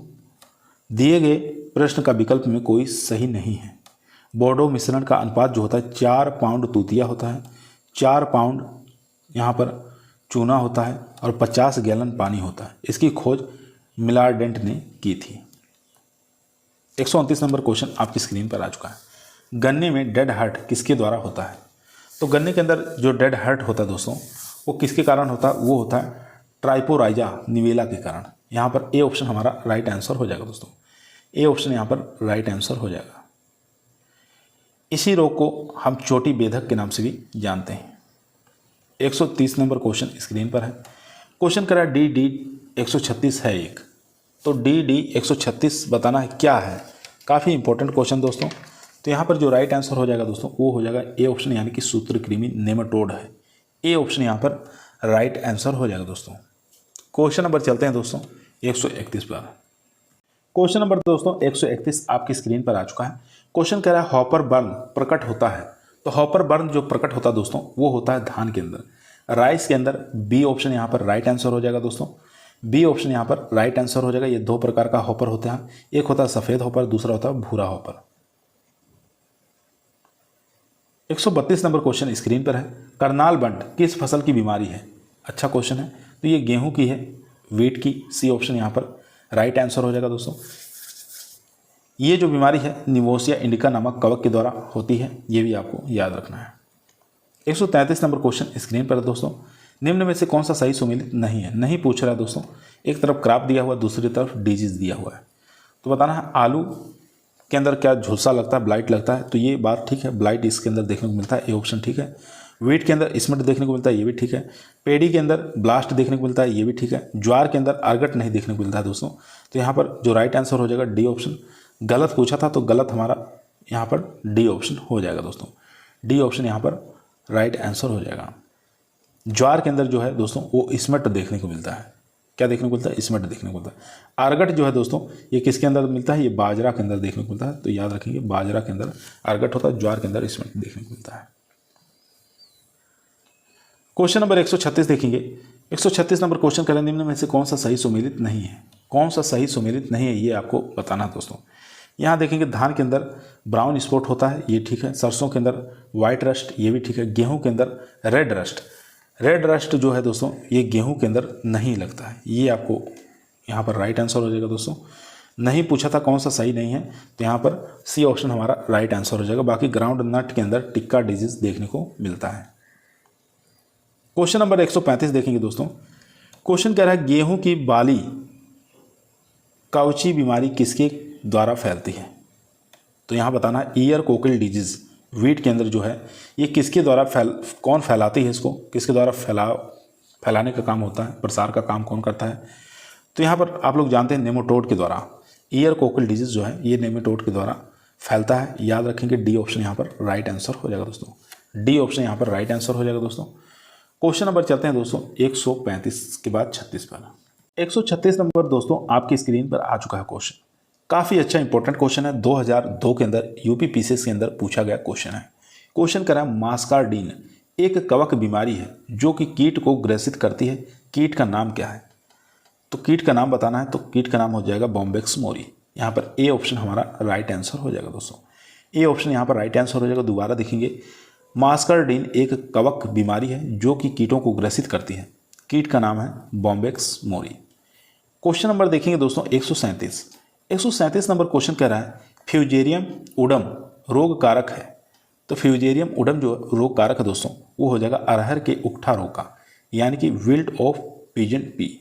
दिए गए प्रश्न का विकल्प में कोई सही नहीं है। बोर्डो मिश्रण का अनुपात जो होता है 4 पाउंड तूतिया होता है, 4 पाउंड यहाँ पर चूना होता है और 50 गैलन पानी होता है। इसकी खोज मिलारडेंट ने की थी। 129 नंबर क्वेश्चन आपकी स्क्रीन पर आ चुका है। गन्ने में डेड हार्ट किसके द्वारा होता है? तो गन्ने के अंदर जो डेड हार्ट होता है दोस्तों, वो किसके कारण होता है? वो होता है ट्राइपोराइजा निवेला के कारण। यहाँ पर ए ऑप्शन हमारा राइट आंसर हो जाएगा दोस्तों, ए ऑप्शन यहाँ पर राइट आंसर हो जाएगा। इसी रोग को हम चोटी बेधक के नाम से भी जानते हैं। 130 नंबर क्वेश्चन स्क्रीन पर है। क्वेश्चन करा डी 136 है एक, तो डी 136 बताना है क्या है। काफ़ी इंपॉर्टेंट क्वेश्चन दोस्तों। तो यहाँ पर जो राइट आंसर हो जाएगा दोस्तों वो हो जाएगा ए ऑप्शन, यानी कि सूत्रकृमि नेमाटोड है। ए ऑप्शन यहाँ पर राइट आंसर हो जाएगा दोस्तों। क्वेश्चन नंबर चलते हैं दोस्तों 131 पर। क्वेश्चन नंबर दोस्तों 131 आपकी स्क्रीन पर आ चुका है। क्वेश्चन कह रहा है हॉपर बर्न प्रकट होता है। तो हॉपर बर्न जो प्रकट होता है दोस्तों वो होता है धान के अंदर, राइस के अंदर। बी ऑप्शन यहाँ पर राइट आंसर हो जाएगा दोस्तों, बी ऑप्शन यहाँ पर राइट आंसर हो जाएगा। ये दो प्रकार का हॉपर होते हैं, एक होता है सफ़ेद हॉपर, दूसरा होता है भूरा हॉपर। 132 नंबर क्वेश्चन स्क्रीन पर है। करनाल बंट किस फसल की बीमारी है? अच्छा क्वेश्चन है। तो ये गेहूं की है, वीट की। सी ऑप्शन यहाँ पर राइट आंसर हो जाएगा दोस्तों। ये जो बीमारी है निवोसिया इंडिका नामक कवक के द्वारा होती है, ये भी आपको याद रखना है। 133 नंबर क्वेश्चन स्क्रीन पर है दोस्तों। निम्न में से कौन सा सही सुमेलित नहीं है? नहीं पूछ रहा है दोस्तों, एक तरफ क्रॉप दिया हुआ, दूसरी तरफ डिजीज दिया हुआ है। तो बताना है आलू के अंदर क्या झुलसा लगता है, ब्लाइट लगता है, तो ये बात ठीक है, ब्लाइट इसके अंदर देखने को मिलता है, ए ऑप्शन ठीक है। वीट के अंदर स्मट देखने को मिलता है, ये भी ठीक है। पेड़ी के अंदर ब्लास्ट देखने को मिलता है, ये भी ठीक है। ज्वार के अंदर अर्गट नहीं देखने को मिलता है दोस्तों। तो यहाँ पर जो राइट आंसर हो जाएगा डी ऑप्शन। गलत पूछा था तो गलत हमारा यहाँ पर डी ऑप्शन हो जाएगा दोस्तों। डी ऑप्शन यहाँ पर राइट आंसर हो जाएगा। ज्वार के अंदर जो है दोस्तों वो स्मट देखने को मिलता है। क्या देखने को मिलता है? स्मट देखने को मिलता है। अर्गट जो है दोस्तों ये किसके अंदर मिलता है? ये बाजरा के अंदर देखने को मिलता है। तो याद रखेंगे बाजरा के अंदर अर्गट होता है, ज्वार के अंदर स्मट देखने को मिलता है। क्वेश्चन नंबर 136 देखेंगे। 136 नंबर क्वेश्चन करें, निम्न में से कौन सा सही सुमेलित नहीं है? कौन सा सही सुमेलित नहीं है ये आपको बताना है दोस्तों। यहाँ देखेंगे धान के अंदर ब्राउन स्पॉट होता है, ये ठीक है। सरसों के अंदर वाइट रस्ट, ये भी ठीक है। गेहूं के अंदर रेड रस्ट, रेड रस्ट जो है दोस्तों ये गेहूं के अंदर नहीं लगता है, ये आपको यहाँ पर राइट आंसर हो जाएगा दोस्तों। नहीं पूछा था कौन सा सही नहीं है, तो यहाँ पर सी ऑप्शन हमारा राइट आंसर हो जाएगा। बाकी ग्राउंड नट के अंदर टिक्का डिजीज देखने को मिलता है। क्वेश्चन नंबर 135 देखेंगे दोस्तों। क्वेश्चन कह रहा है गेहूं की बाली काउची बीमारी किसके द्वारा फैलती है? तो यहाँ बताना है ईयर कोकिल डिजीज। वीट के अंदर जो है ये किसके द्वारा कौन फैलाती है इसको, किसके द्वारा फैलाने का काम होता है, प्रसार का काम कौन करता है? तो यहाँ पर आप लोग जानते हैं नेमाटोड के द्वारा। ईयर कोकिल डिजीज जो है ये नेमाटोड के द्वारा फैलता है। याद रखेंगे डी ऑप्शन यहाँ पर राइट आंसर हो जाएगा दोस्तों। डी ऑप्शन यहाँ पर राइट आंसर हो जाएगा दोस्तों। क्वेश्चन नंबर चलते हैं दोस्तों 135 के बाद 36 पर। 136 नंबर दोस्तों आपकी स्क्रीन पर आ चुका है क्वेश्चन। काफ़ी अच्छा इंपॉर्टेंट क्वेश्चन है, 2002 के अंदर यूपी पीसीएस के अंदर पूछा गया क्वेश्चन है। क्वेश्चन करा मास्कार्डीन एक कवक बीमारी है जो कि कीट को ग्रसित करती है, कीट का नाम क्या है? तो कीट का नाम बताना है, तो कीट का नाम हो जाएगा बॉम्बेक्स मोरी। यहाँ पर ए ऑप्शन हमारा राइट आंसर हो जाएगा दोस्तों। ए ऑप्शन यहाँ पर राइट आंसर हो जाएगा। दोबारा देखेंगे, मास्कार्डीन एक कवक बीमारी है जो कि कीटों को ग्रसित करती है, कीट का नाम है बॉम्बेक्स मोरी। क्वेश्चन नंबर देखेंगे दोस्तों 137 नंबर क्वेश्चन कह रहा है फ्यूजेरियम उडम रोग कारक है। तो फ्यूजेरियम उडम जो रोग कारक है दोस्तों वो हो जाएगा अरहर के उकठा रोग का, यानी कि wilt of pigeon pea.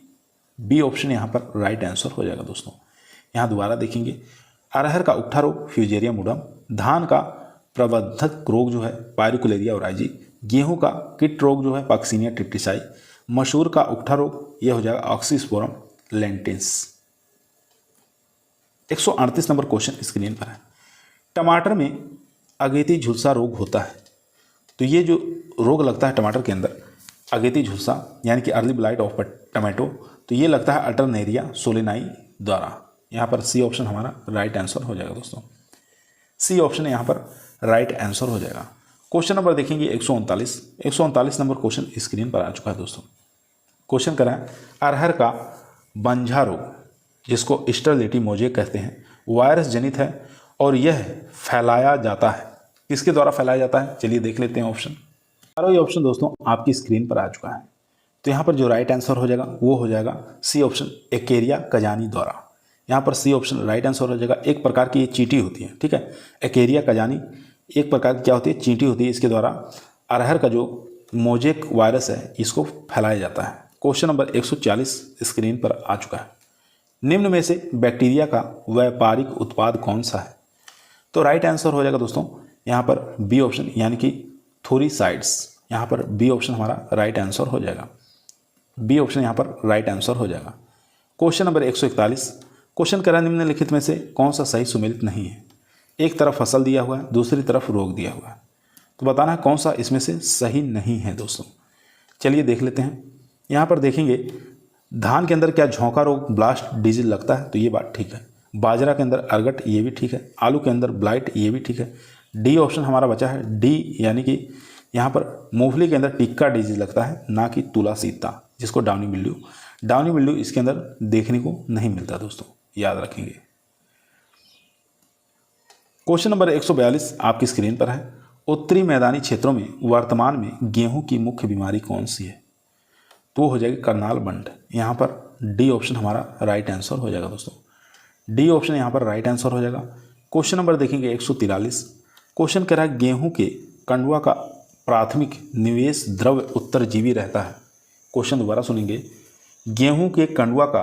B option यहाँ पर राइट आंसर हो जाएगा दोस्तों। यहाँ दोबारा देखेंगे, अरहर का उकठा रोग फ्यूजेरियम उडम, धान का प्रबंधक रोग जो है पायरिकुलेरिया ओराइजी, गेहूं का किट रोग जो है पॉक्सीनिया ट्रिप्टिसाई, मसूर का उकठा रोग यह हो जाएगा oxysporum lentils. 138 number question screen पर है। टमाटर में अगेती झुलसा रोग होता है। तो ये जो रोग लगता है टमाटर के अंदर अगेती झुलसा, यानी कि अर्ली ब्लाइट ऑफ टमाटो, तो ये लगता है अल्टरनेरिया सोलेनाई द्वारा। यहाँ पर सी ऑप्शन हमारा राइट आंसर हो जाएगा दोस्तों। सी ऑप्शन यहाँ पर राइट आंसर हो जाएगा। क्वेश्चन नंबर देखेंगे 139 नंबर क्वेश्चन स्क्रीन पर आ चुका है दोस्तों। क्वेश्चन करें अरहर का बंझा रोग, जिसको स्टेरिलिटी मोज़ेक कहते हैं, वायरस जनित है और यह फैलाया जाता है। किसके द्वारा फैलाया जाता है, चलिए देख लेते हैं ऑप्शन। चारों ही ऑप्शन दोस्तों आपकी स्क्रीन पर आ चुका है। तो यहाँ पर जो राइट आंसर हो जाएगा वो हो जाएगा सी ऑप्शन, एकेरिया कजानी द्वारा। यहाँ पर सी ऑप्शन राइट आंसर हो जाएगा। एक प्रकार की ये चींटी होती है, ठीक है। एकेरिया कजानी एक प्रकार की क्या होती है, चींटी होती है। इसके द्वारा अरहर का जो मोज़ेक वायरस है इसको फैलाया जाता है। क्वेश्चन नंबर 140 स्क्रीन पर आ चुका है। निम्न में से बैक्टीरिया का व्यापारिक उत्पाद कौन सा है? तो राइट आंसर हो जाएगा दोस्तों यहाँ पर बी ऑप्शन, यानी कि थोरीसाइड्स। यहाँ पर बी ऑप्शन हमारा राइट आंसर हो जाएगा। बी ऑप्शन यहाँ पर राइट आंसर हो जाएगा। क्वेश्चन नंबर 141, क्वेश्चन करा निम्नलिखित में से कौन सा सही सुमेलित नहीं है? एक तरफ फसल दिया हुआ है, दूसरी तरफ रोग दिया हुआ है, तो बताना है कौन सा इसमें से सही नहीं है दोस्तों। चलिए देख लेते हैं। यहाँ पर देखेंगे धान के अंदर क्या झोंका रोग ब्लास्ट डिजीज लगता है, तो ये बात ठीक है। बाजरा के अंदर अर्गट, ये भी ठीक है। आलू के अंदर ब्लाइट, ये भी ठीक है। डी ऑप्शन हमारा बचा है डी, यानी कि यहाँ पर मूंगफली के अंदर टिक्का डिजीज लगता है, ना कि तुला सीता, जिसको डाउनी मिल्ड्यू। डाउनी मिल्ड्यू इसके अंदर देखने को नहीं मिलता दोस्तों, याद रखेंगे। क्वेश्चन नंबर 142 आपकी स्क्रीन पर है। उत्तरी मैदानी क्षेत्रों में वर्तमान में गेहूं की मुख्य बीमारी कौन सी है? तो हो जाएगी करनाल बंट। यहाँ पर डी ऑप्शन हमारा राइट आंसर हो जाएगा दोस्तों। डी ऑप्शन यहाँ पर राइट आंसर हो जाएगा। क्वेश्चन नंबर देखेंगे 143, क्वेश्चन कह रहा है गेहूं के कंडुआ का प्राथमिक निवेश द्रव्य उत्तरजीवी रहता है। क्वेश्चन दोबारा सुनेंगे, गेहूं के कंडुआ का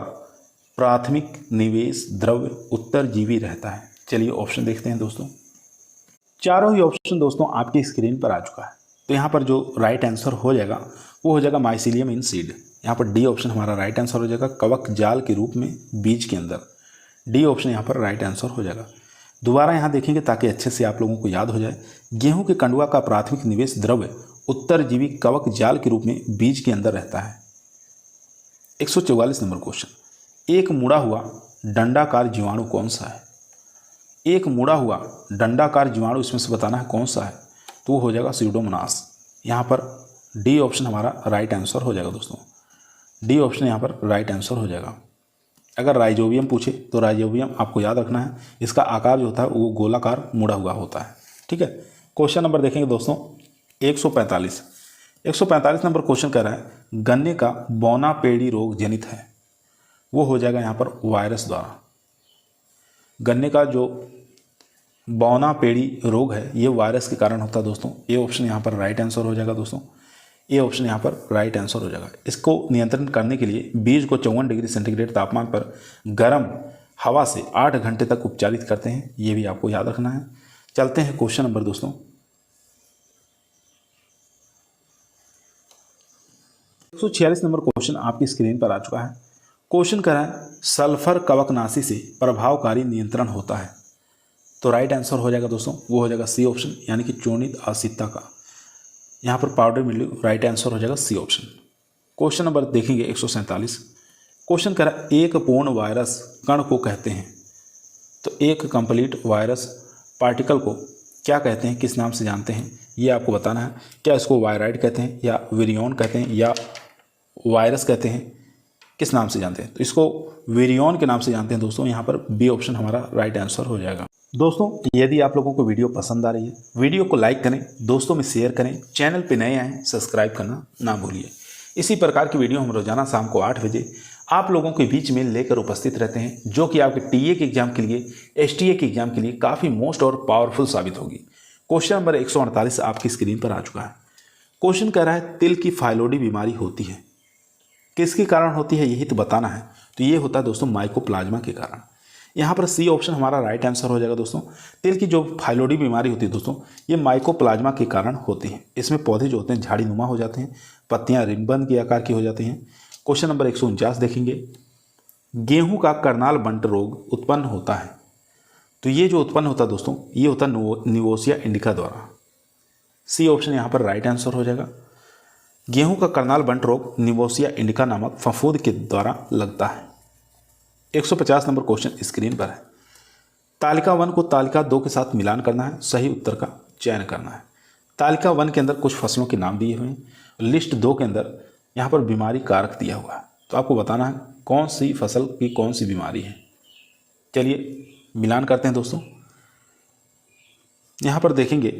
प्राथमिक निवेश द्रव्य उत्तरजीवी रहता है। चलिए ऑप्शन देखते हैं दोस्तों। चारों ही ऑप्शन दोस्तों आपकी स्क्रीन पर आ चुका है। तो यहाँ पर जो राइट आंसर हो जाएगा वो हो जाएगा माइसीलियम इन सीड। यहाँ पर डी ऑप्शन हमारा राइट आंसर हो जाएगा, कवक जाल के रूप में बीज के अंदर। डी ऑप्शन यहाँ पर राइट आंसर हो जाएगा। दोबारा यहाँ देखेंगे ताकि अच्छे से आप लोगों को याद हो जाए। गेहूं के कंडुआ का प्राथमिक निवेश द्रव्य उत्तरजीवी कवक जाल के रूप में बीज के अंदर रहता है। 144 नंबर क्वेश्चन, एक मुड़ा हुआ डंडाकार जीवाणु कौन सा है? एक मुड़ा हुआ डंडाकार जीवाणु इसमें से बताना है कौन सा है, तो वो हो जाएगा स्यूडोमोनास। यहाँ पर डी ऑप्शन हमारा राइट आंसर हो जाएगा दोस्तों। डी ऑप्शन यहाँ पर राइट आंसर हो जाएगा। अगर राइजोबियम पूछे तो राइजोबियम आपको याद रखना है, इसका आकार जो होता है वो गोलाकार मुड़ा हुआ होता है, ठीक है। क्वेश्चन नंबर देखेंगे दोस्तों 145 नंबर क्वेश्चन कह रहा है गन्ने का बौना पेड़ी रोग जनित है, वो हो जाएगा यहाँ पर वायरस द्वारा। गन्ने का जो बौना पेड़ी रोग है ये वायरस के कारण होता है दोस्तों। ए ऑप्शन यहाँ पर राइट आंसर हो जाएगा दोस्तों। ए ऑप्शन यहाँ पर राइट आंसर हो जाएगा। इसको नियंत्रण करने के लिए बीज को 54 डिग्री सेंटीग्रेड तापमान पर गर्म हवा से 8 घंटे तक उपचारित करते हैं, ये भी आपको याद रखना है। चलते हैं क्वेश्चन नंबर दोस्तों 146 नंबर क्वेश्चन आपकी स्क्रीन पर आ चुका है। क्वेश्चन कह रहा है सल्फर कवकनाशी से प्रभावकारी नियंत्रण होता है, तो राइट आंसर हो जाएगा दोस्तों, वो हो जाएगा सी ऑप्शन, यानी कि चूर्णित असिता का। यहाँ पर पाउडर मिल्ड्यू, राइट आंसर हो जाएगा सी ऑप्शन। क्वेश्चन नंबर देखेंगे 147, क्वेश्चन कह रहा है एक पूर्ण वायरस कण को कहते हैं, तो एक कंप्लीट वायरस पार्टिकल को क्या कहते हैं, किस नाम से जानते हैं, ये आपको बताना है। क्या इसको वायराइड कहते हैं या विरियन कहते हैं या वायरस कहते हैं, किस नाम से जानते हैं, तो इसको विरियन के नाम से जानते हैं दोस्तों। यहाँ पर बी ऑप्शन हमारा राइट आंसर हो जाएगा। दोस्तों यदि आप लोगों को वीडियो पसंद आ रही है, वीडियो को लाइक करें, दोस्तों में शेयर करें, चैनल पे नए आए सब्सक्राइब करना ना भूलिए। इसी प्रकार की वीडियो हम रोजाना शाम को 8 बजे आप लोगों के बीच में लेकर उपस्थित रहते हैं, जो कि आपके टीए के एग्जाम के लिए, एसटीए के एग्जाम के लिए काफ़ी मोस्ट और पावरफुल साबित होगी। क्वेश्चन नंबर 148 आपकी स्क्रीन पर आ चुका है। क्वेश्चन कह रहा है तिल की फाइलोडी बीमारी होती है, किसके कारण होती है यही तो बताना है। तो ये होता है दोस्तों माइकोप्लाज्मा के कारण। यहाँ पर सी ऑप्शन हमारा राइट आंसर हो जाएगा दोस्तों। तिल की जो फाइलोडी बीमारी होती है दोस्तों ये माइकोप्लाज्मा के कारण होती है। इसमें पौधे जो होते हैं झाड़ीनुमा हो जाते हैं, पत्तियाँ रिबन के आकार की हो जाती हैं। क्वेश्चन नंबर 149 देखेंगे, गेहूं का करनाल बंट रोग उत्पन्न होता है, तो ये जो उत्पन्न होता है दोस्तों ये होता है निवोसिया इंडिका द्वारा। सी ऑप्शन यहाँ पर राइट आंसर हो जाएगा। गेहूं का करनाल बंट रोग निवोसिया इंडिका नामक फफूंद के द्वारा लगता है। 150 नंबर क्वेश्चन स्क्रीन पर है। तालिका 1 को तालिका 2 के साथ मिलान करना है, सही उत्तर का चयन करना है। तालिका 1 के अंदर कुछ फसलों के नाम दिए हुए हैं, लिस्ट 2 के अंदर यहाँ पर बीमारी कारक दिया हुआ है। तो आपको बताना है कौन सी फसल की कौन सी बीमारी है। चलिए मिलान करते हैं दोस्तों। यहाँ पर देखेंगे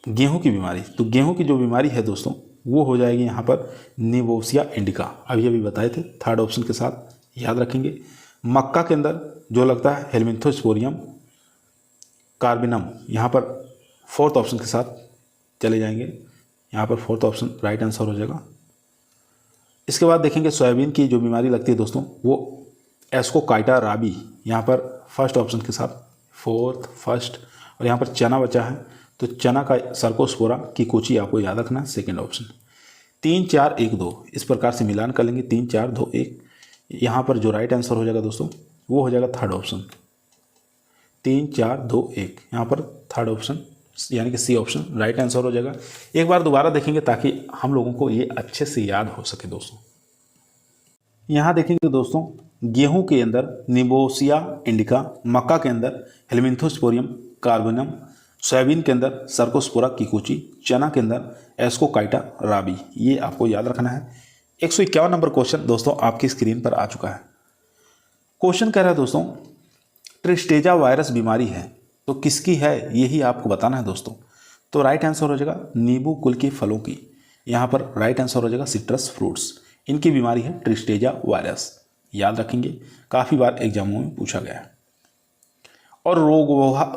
गेहूं की बीमारी, तो गेहूं की जो बीमारी है दोस्तों वो हो जाएगी यहाँ पर निबोसिया इंडिका, अभी अभी बताए थे, थर्ड ऑप्शन के साथ याद रखेंगे। मक्का के अंदर जो लगता है हेलमिंथोस्पोरियम कार्बिनम, यहाँ पर फोर्थ ऑप्शन के साथ चले जाएंगे, यहाँ पर फोर्थ ऑप्शन राइट आंसर हो जाएगा। इसके बाद देखेंगे सोयाबीन की जो बीमारी लगती है दोस्तों वो एस्कोकाइटा राबी, यहाँ पर फर्स्ट ऑप्शन के साथ फोर्थ फर्स्ट। और यहाँ पर चना बचा है तो चना का सर्कोस्पोरा की कोची आपको याद रखना है, सेकेंड ऑप्शन। 3 4 1 2 इस प्रकार से मिलान कर लेंगे, 3 4 2 1। यहाँ पर जो राइट आंसर हो जाएगा दोस्तों वो हो जाएगा थर्ड ऑप्शन, 3 4 2 1, यहाँ पर थर्ड ऑप्शन यानी कि सी ऑप्शन राइट आंसर हो जाएगा। एक बार दोबारा देखेंगे ताकि हम लोगों को ये अच्छे से याद हो सके दोस्तों। यहाँ देखेंगे दोस्तों गेहूं के अंदर निबोसिया इंडिका, मक्का के अंदर हेलमिंथोस्पोरियम कार्बिनम, सोयाबीन के अंदर सर्कोस्पोरा कीकोची, चना के अंदर एस्कोकाइटा राबी, ये आपको याद रखना है। 151 नंबर क्वेश्चन दोस्तों आपकी स्क्रीन पर आ चुका है। क्वेश्चन कह रहा है दोस्तों ट्रिस्टेजा वायरस बीमारी है तो किसकी है, यही आपको बताना है दोस्तों। तो राइट आंसर हो जाएगा नींबू कुल के फलों की, यहाँ पर राइट आंसर हो जाएगा सिट्रस फ्रूट्स, इनकी बीमारी है ट्रिस्टेजा वायरस, याद रखेंगे, काफ़ी बार एग्जामों में पूछा गया है। और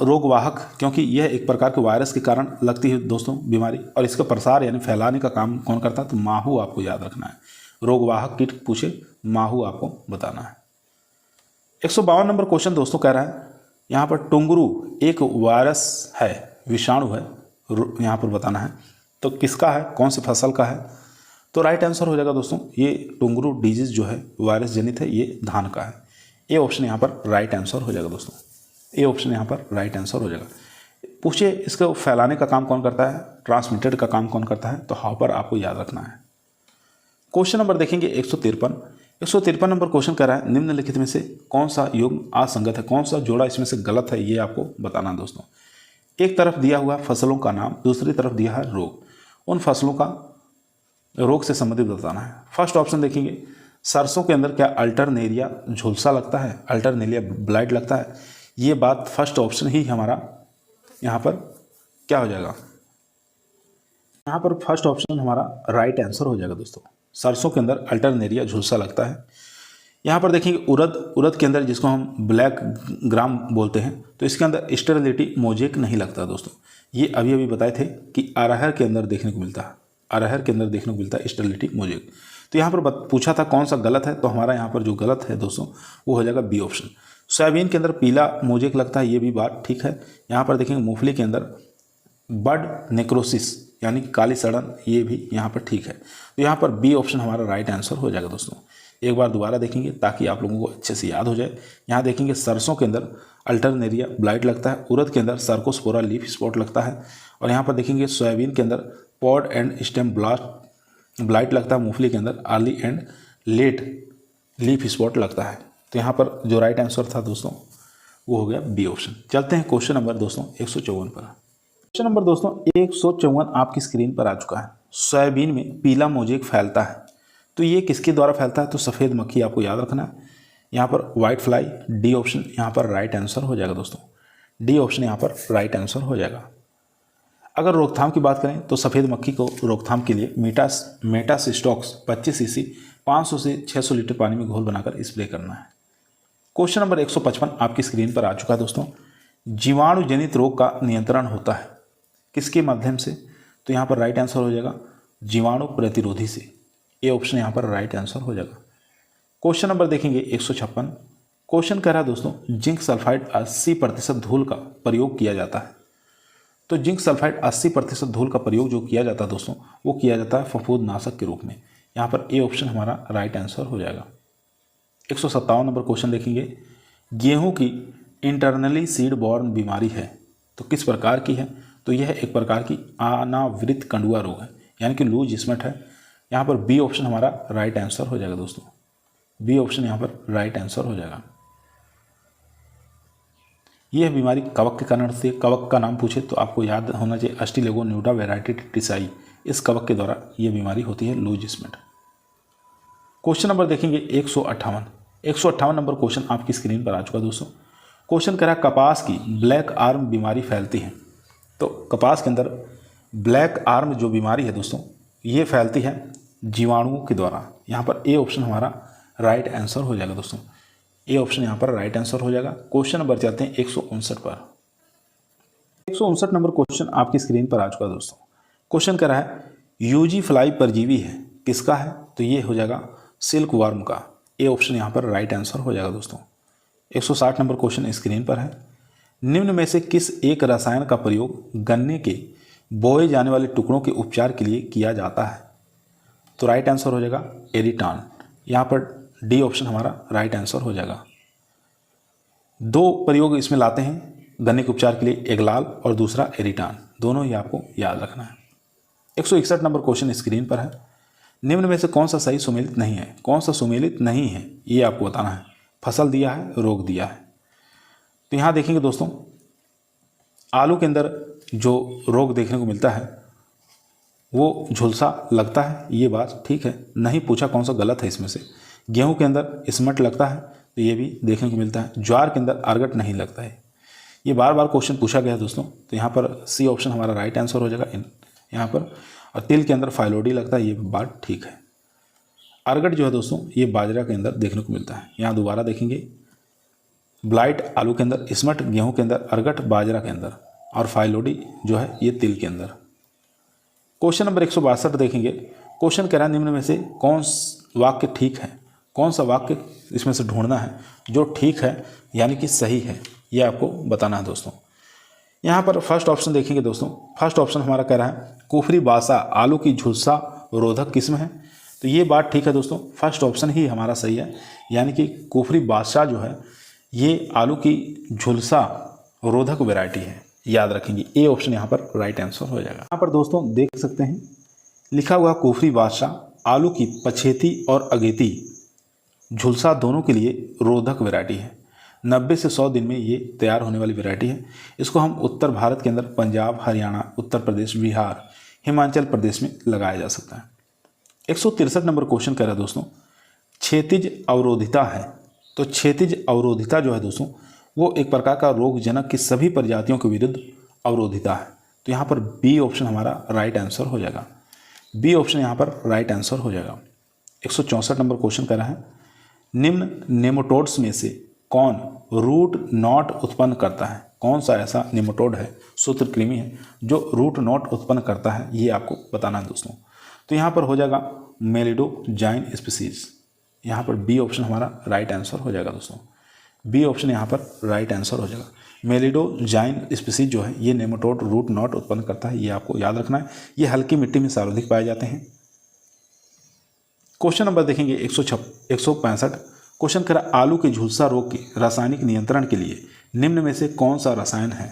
रोगवाहक, क्योंकि यह एक प्रकार के वायरस के कारण लगती है दोस्तों बीमारी, और इसका प्रसार यानी फैलाने का काम कौन करता है, तो माहू आपको याद रखना है। रोगवाहक कीट पूछे माहू आपको बताना है। 152 नंबर क्वेश्चन दोस्तों कह रहा है यहाँ पर टुंगरू एक वायरस है, विषाणु है, यहाँ पर बताना है तो किसका है, कौन सी फसल का है। तो राइट आंसर हो जाएगा दोस्तों ये टुंगरू डिजीज जो है वायरस जनित है, ये धान का है। ए ऑप्शन यहाँ पर राइट आंसर हो जाएगा दोस्तों, ए ऑप्शन यहाँ पर राइट आंसर हो जाएगा। पूछे इसको फैलाने का काम कौन करता है, ट्रांसमिटेड का काम कौन करता है, तो हॉपर आपको याद रखना है। क्वेश्चन नंबर देखेंगे 153 नंबर क्वेश्चन कर रहा है निम्नलिखित में से कौन सा युग्म असंगत है, कौन सा जोड़ा इसमें से गलत है, ये आपको बताना है दोस्तों। एक तरफ दिया हुआ फसलों का नाम, दूसरी तरफ दिया है रोग, उन फसलों का रोग से संबंधित बताना है। फर्स्ट ऑप्शन देखेंगे सरसों के अंदर क्या अल्टरनेरिया झुलसा लगता है, अल्टरनेरिया ब्लाइट लगता है, ये बात फर्स्ट ऑप्शन ही हमारा यहाँ पर क्या हो जाएगा, यहाँ पर फर्स्ट ऑप्शन हमारा राइट आंसर हो जाएगा दोस्तों। सरसों के अंदर अल्टरनेरिया झुलसा लगता है। यहाँ पर देखेंगे उड़द के अंदर जिसको हम ब्लैक ग्राम बोलते हैं, तो इसके अंदर स्टेरिलिटी मोजेक नहीं लगता दोस्तों। ये अभी अभी बताए थे कि अरहर के अंदर देखने को मिलता है, अरहर के अंदर देखने को मिलता है स्टेरिलिटी मोजेक। तो यहाँ पर पूछा था कौन सा गलत है, तो हमारा यहाँ पर जो गलत है दोस्तों वो हो जाएगा बी ऑप्शन। सोयाबीन के अंदर पीला मोजेक लगता है, ये भी बात ठीक है। यहाँ पर देखेंगे मूंगफली के अंदर बड नेक्रोसिस यानी काली सड़न, ये भी यहाँ पर ठीक है। तो यहाँ पर बी ऑप्शन हमारा राइट आंसर हो जाएगा दोस्तों। एक बार दोबारा देखेंगे ताकि आप लोगों को अच्छे से याद हो जाए। यहाँ देखेंगे सरसों के अंदर अल्टरनेरिया ब्लाइट लगता है, उड़द के अंदर सर्कोस्पोरा लीफ स्पॉट लगता है, और यहाँ पर देखेंगे सोयाबीन के अंदर पॉड एंड स्टेम ब्लाइट लगता है, मूंगफली के अंदर early and let leaf spot लगता है। तो यहाँ पर जो राइट आंसर था दोस्तों वो हो गया बी ऑप्शन। चलते हैं क्वेश्चन नंबर दोस्तों 154 पर। क्वेश्चन नंबर दोस्तों 154 आपकी स्क्रीन पर आ चुका है। सोयाबीन में पीला मोजेक फैलता है तो ये किसके द्वारा फैलता है, तो सफ़ेद मक्खी आपको याद रखना है। यहाँ पर वाइट फ्लाई, डी ऑप्शन यहाँ पर राइट आंसर हो जाएगा दोस्तों, डी ऑप्शन यहाँ पर राइट आंसर हो जाएगा। अगर रोकथाम की बात करें तो सफ़ेद मक्खी को रोकथाम के लिए मेटासिस्टॉक्स 25 सीसी 500 से 600 लीटर पानी में घोल बनाकर स्प्रे करना है। क्वेश्चन नंबर 155 आपकी स्क्रीन पर आ चुका है दोस्तों। जीवाणु जनित रोग का नियंत्रण होता है किसके माध्यम से, तो यहाँ पर राइट आंसर हो जाएगा जीवाणु प्रतिरोधी से, ए ऑप्शन यहाँ पर राइट आंसर हो जाएगा। क्वेश्चन नंबर देखेंगे 156। क्वेश्चन कह रहा है दोस्तों जिंक सल्फाइड 80% धूल का प्रयोग किया जाता है। तो जिंक सल्फाइड 80% धूल का प्रयोग जो किया जाता है दोस्तों वो किया जाता है फफूंदनाशक के रूप में। यहाँ पर ए ऑप्शन हमारा राइट आंसर हो जाएगा। 157 नंबर क्वेश्चन देखेंगे गेहूं की इंटरनली सीड बॉर्न बीमारी है तो किस प्रकार की है, तो यह एक प्रकार की अनावृत कंडुआ रोग है यानी कि लूज स्मेट है। यहाँ पर बी ऑप्शन हमारा राइट आंसर हो जाएगा दोस्तों, बी ऑप्शन यहाँ पर राइट आंसर हो जाएगा। यह बीमारी कवक के कारण से, कवक का नाम पूछे तो आपको याद होना चाहिए अस्टिलेगोन्यूटा वेराइटी टिसाई, इस कवक के द्वारा यह बीमारी होती है लूज स्मेट। क्वेश्चन नंबर देखेंगे 158 नंबर क्वेश्चन आपकी स्क्रीन पर आ चुका दोस्तों। क्वेश्चन कह रहा है कपास की ब्लैक आर्म बीमारी फैलती है। तो कपास के अंदर ब्लैक आर्म जो बीमारी है दोस्तों ये फैलती है जीवाणुओं के द्वारा। यहाँ पर ए ऑप्शन हमारा राइट आंसर हो जाएगा दोस्तों। ए ऑप्शन यहाँ पर राइट आंसर हो जाएगा। क्वेश्चन नंबर चलते हैं 159 पर। 159 नंबर क्वेश्चन आपकी स्क्रीन पर आ चुका दोस्तों। क्वेश्चन कह रहा है यूजी फ्लाई परजीवी है, किसका है? तो ये हो जाएगा सिल्क वर्म का। ए ऑप्शन यहाँ पर राइट आंसर हो जाएगा दोस्तों। 160 नंबर क्वेश्चन स्क्रीन पर है। निम्न में से किस एक रसायन का प्रयोग गन्ने के बोए जाने वाले टुकड़ों के उपचार के लिए किया जाता है? तो राइट आंसर हो जाएगा एरिटान। यहाँ पर डी ऑप्शन हमारा राइट आंसर हो जाएगा। दो प्रयोग इसमें लाते हैं गन्ने के उपचार के लिए, एक लाल और दूसरा एरिटान, दोनों ही आपको याद रखना है। 161 नंबर क्वेश्चन स्क्रीन पर है। निम्न में से कौन सा सही सुमेलित नहीं है? कौन सा सुमेलित नहीं है ये आपको बताना है। फसल दिया है, रोग दिया है। तो यहाँ देखेंगे दोस्तों आलू के अंदर जो रोग देखने को मिलता है वो झुलसा लगता है, ये बात ठीक है, नहीं पूछा कौन सा गलत है इसमें से। गेहूं के अंदर स्मट लगता है तो ये भी देखने को मिलता है। ज्वार के अंदर अर्गट नहीं लगता है, ये बार बार क्वेश्चन पूछा गया है दोस्तों। तो यहाँ पर सी ऑप्शन हमारा राइट आंसर हो जाएगा यहाँ पर। और तिल के अंदर फाइलोडी लगता है, ये बात ठीक है। अर्गट जो है दोस्तों ये बाजरा के अंदर देखने को मिलता है। यहाँ दोबारा देखेंगे ब्लाइट आलू के अंदर, स्मट गेहूं के अंदर, अर्गट बाजरा के अंदर और फाइलोडी जो है ये तिल के अंदर। क्वेश्चन नंबर 162 देखेंगे। क्वेश्चन कह रहा है निम्न में से कौन वाक्य ठीक है? कौन सा वाक्य इसमें से ढूंढना है जो ठीक है यानी कि सही है, ये आपको बताना है दोस्तों। यहाँ पर फर्स्ट ऑप्शन देखेंगे दोस्तों। फर्स्ट ऑप्शन हमारा कह रहा है कुफरी बासा आलू की झुलसा रोधक किस्म है। तो ये बात ठीक है दोस्तों, फर्स्ट ऑप्शन ही हमारा सही है, यानी कि कुफरी बादशाह जो है ये आलू की झुलसा रोधक वैरायटी है, याद रखेंगे। ए ऑप्शन यहाँ पर राइट आंसर हो जाएगा। यहाँ पर दोस्तों देख सकते हैं लिखा हुआ कुफरी बादशाह आलू की पछेती और अगेती झुलसा दोनों के लिए रोधक वैरायटी है। 90 से 100 दिन में ये तैयार होने वाली वैरायटी है। इसको हम उत्तर भारत के अंदर पंजाब, हरियाणा, उत्तर प्रदेश, बिहार, हिमाचल प्रदेश में लगाया जा सकता है। 163 नंबर क्वेश्चन कह रहा है दोस्तों क्षैतिज अवरोधिता है। तो क्षैतिज अवरोधिता जो है दोस्तों वो एक प्रकार का रोगजनक की सभी प्रजातियों के विरुद्ध अवरोधिता है। तो यहाँ पर बी ऑप्शन हमारा राइट आंसर हो जाएगा। बी ऑप्शन यहाँ पर राइट आंसर हो जाएगा। 164 नंबर क्वेश्चन कह रहा है निम्न नेमाटोड्स में से कौन रूट नॉट उत्पन्न करता है? कौन सा ऐसा नेमाटोड है, सूत्रकृमि है जो रूट नॉट उत्पन्न करता है, ये आपको बताना है दोस्तों। तो यहाँ पर हो जाएगा मेलिडोजाइन स्पीसीज। यहाँ पर बी ऑप्शन हमारा राइट आंसर हो जाएगा दोस्तों। बी ऑप्शन यहाँ पर राइट आंसर हो जाएगा। मेलिडोजाइन स्पीसीज जो है ये नेमाटोड रूट नॉट उत्पन्न करता है, ये आपको याद रखना है। ये हल्की मिट्टी में सर्वाधिक पाए जाते हैं। क्वेश्चन नंबर देखेंगे 165। क्वेश्चन कह रहा आलू के झुलसा रोग के रासायनिक नियंत्रण के लिए निम्न में से कौन सा रसायन है?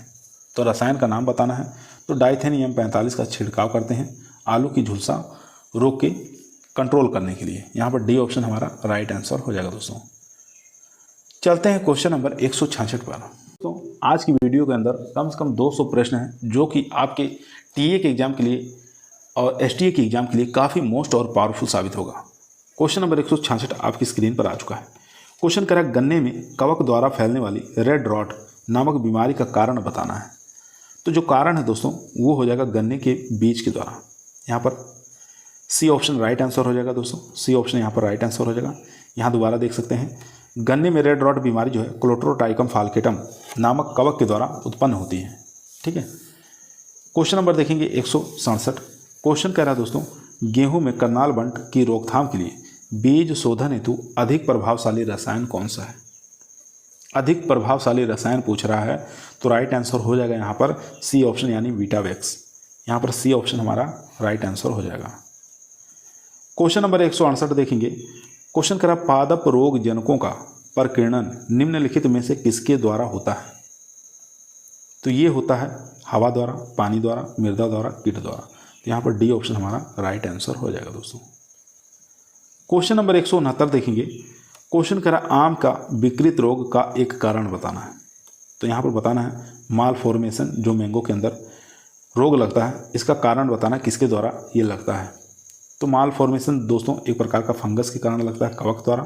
तो रसायन का नाम बताना है। तो डाइथेनियम 45 का छिड़काव करते हैं आलू की झुलसा रोग के कंट्रोल करने के लिए। यहाँ पर डी ऑप्शन हमारा राइट आंसर हो जाएगा दोस्तों। चलते हैं क्वेश्चन नंबर 166 पर। तो आज की वीडियो के अंदर कम से कम 200 प्रश्न हैं जो कि आपके टीए के एग्जाम के लिए और एसटीए के एग्जाम के लिए काफ़ी मोस्ट और पावरफुल साबित होगा। क्वेश्चन नंबर 166 आपकी स्क्रीन पर आ चुका है। क्वेश्चन कह रहा है गन्ने में कवक द्वारा फैलने वाली रेड रॉट नामक बीमारी का कारण बताना है। तो जो कारण है दोस्तों वो हो जाएगा गन्ने के बीज के द्वारा। यहाँ पर सी ऑप्शन राइट आंसर हो जाएगा दोस्तों। सी ऑप्शन यहाँ पर राइट आंसर हो जाएगा। यहाँ दोबारा देख सकते हैं गन्ने में रेड रॉट बीमारी जो है क्लोट्रोटाइकम फाल्केटम नामक कवक के द्वारा उत्पन्न होती है। ठीक है। क्वेश्चन नंबर देखेंगे 167। क्वेश्चन कह रहा है दोस्तों गेहूं में करनाल बंट की रोकथाम के लिए बीज शोधन हेतु अधिक प्रभावशाली रसायन कौन सा है? अधिक प्रभावशाली रसायन पूछ रहा है तो राइट आंसर हो जाएगा यहाँ पर सी ऑप्शन यानी वीटावैक्स। यहाँ पर सी ऑप्शन हमारा राइट आंसर हो जाएगा। क्वेश्चन नंबर 168 देखेंगे। क्वेश्चन करा पादप रोग जनकों का प्रकीर्णन निम्नलिखित में से किसके द्वारा होता है? तो ये होता है हवा द्वारा, पानी द्वारा, मृदा द्वारा, कीट द्वारा। तो यहाँ पर डी ऑप्शन हमारा राइट आंसर हो जाएगा दोस्तों। क्वेश्चन नंबर 169 देखेंगे। क्वेश्चन करा आम का विकृत रोग का एक कारण बताना है। तो यहाँ पर बताना है माल फॉर्मेशन जो मैंगो के अंदर रोग लगता है इसका कारण बताना किसके द्वारा ये लगता है। तो माल फॉर्मेशन दोस्तों एक प्रकार का फंगस के कारण लगता है, कवक द्वारा।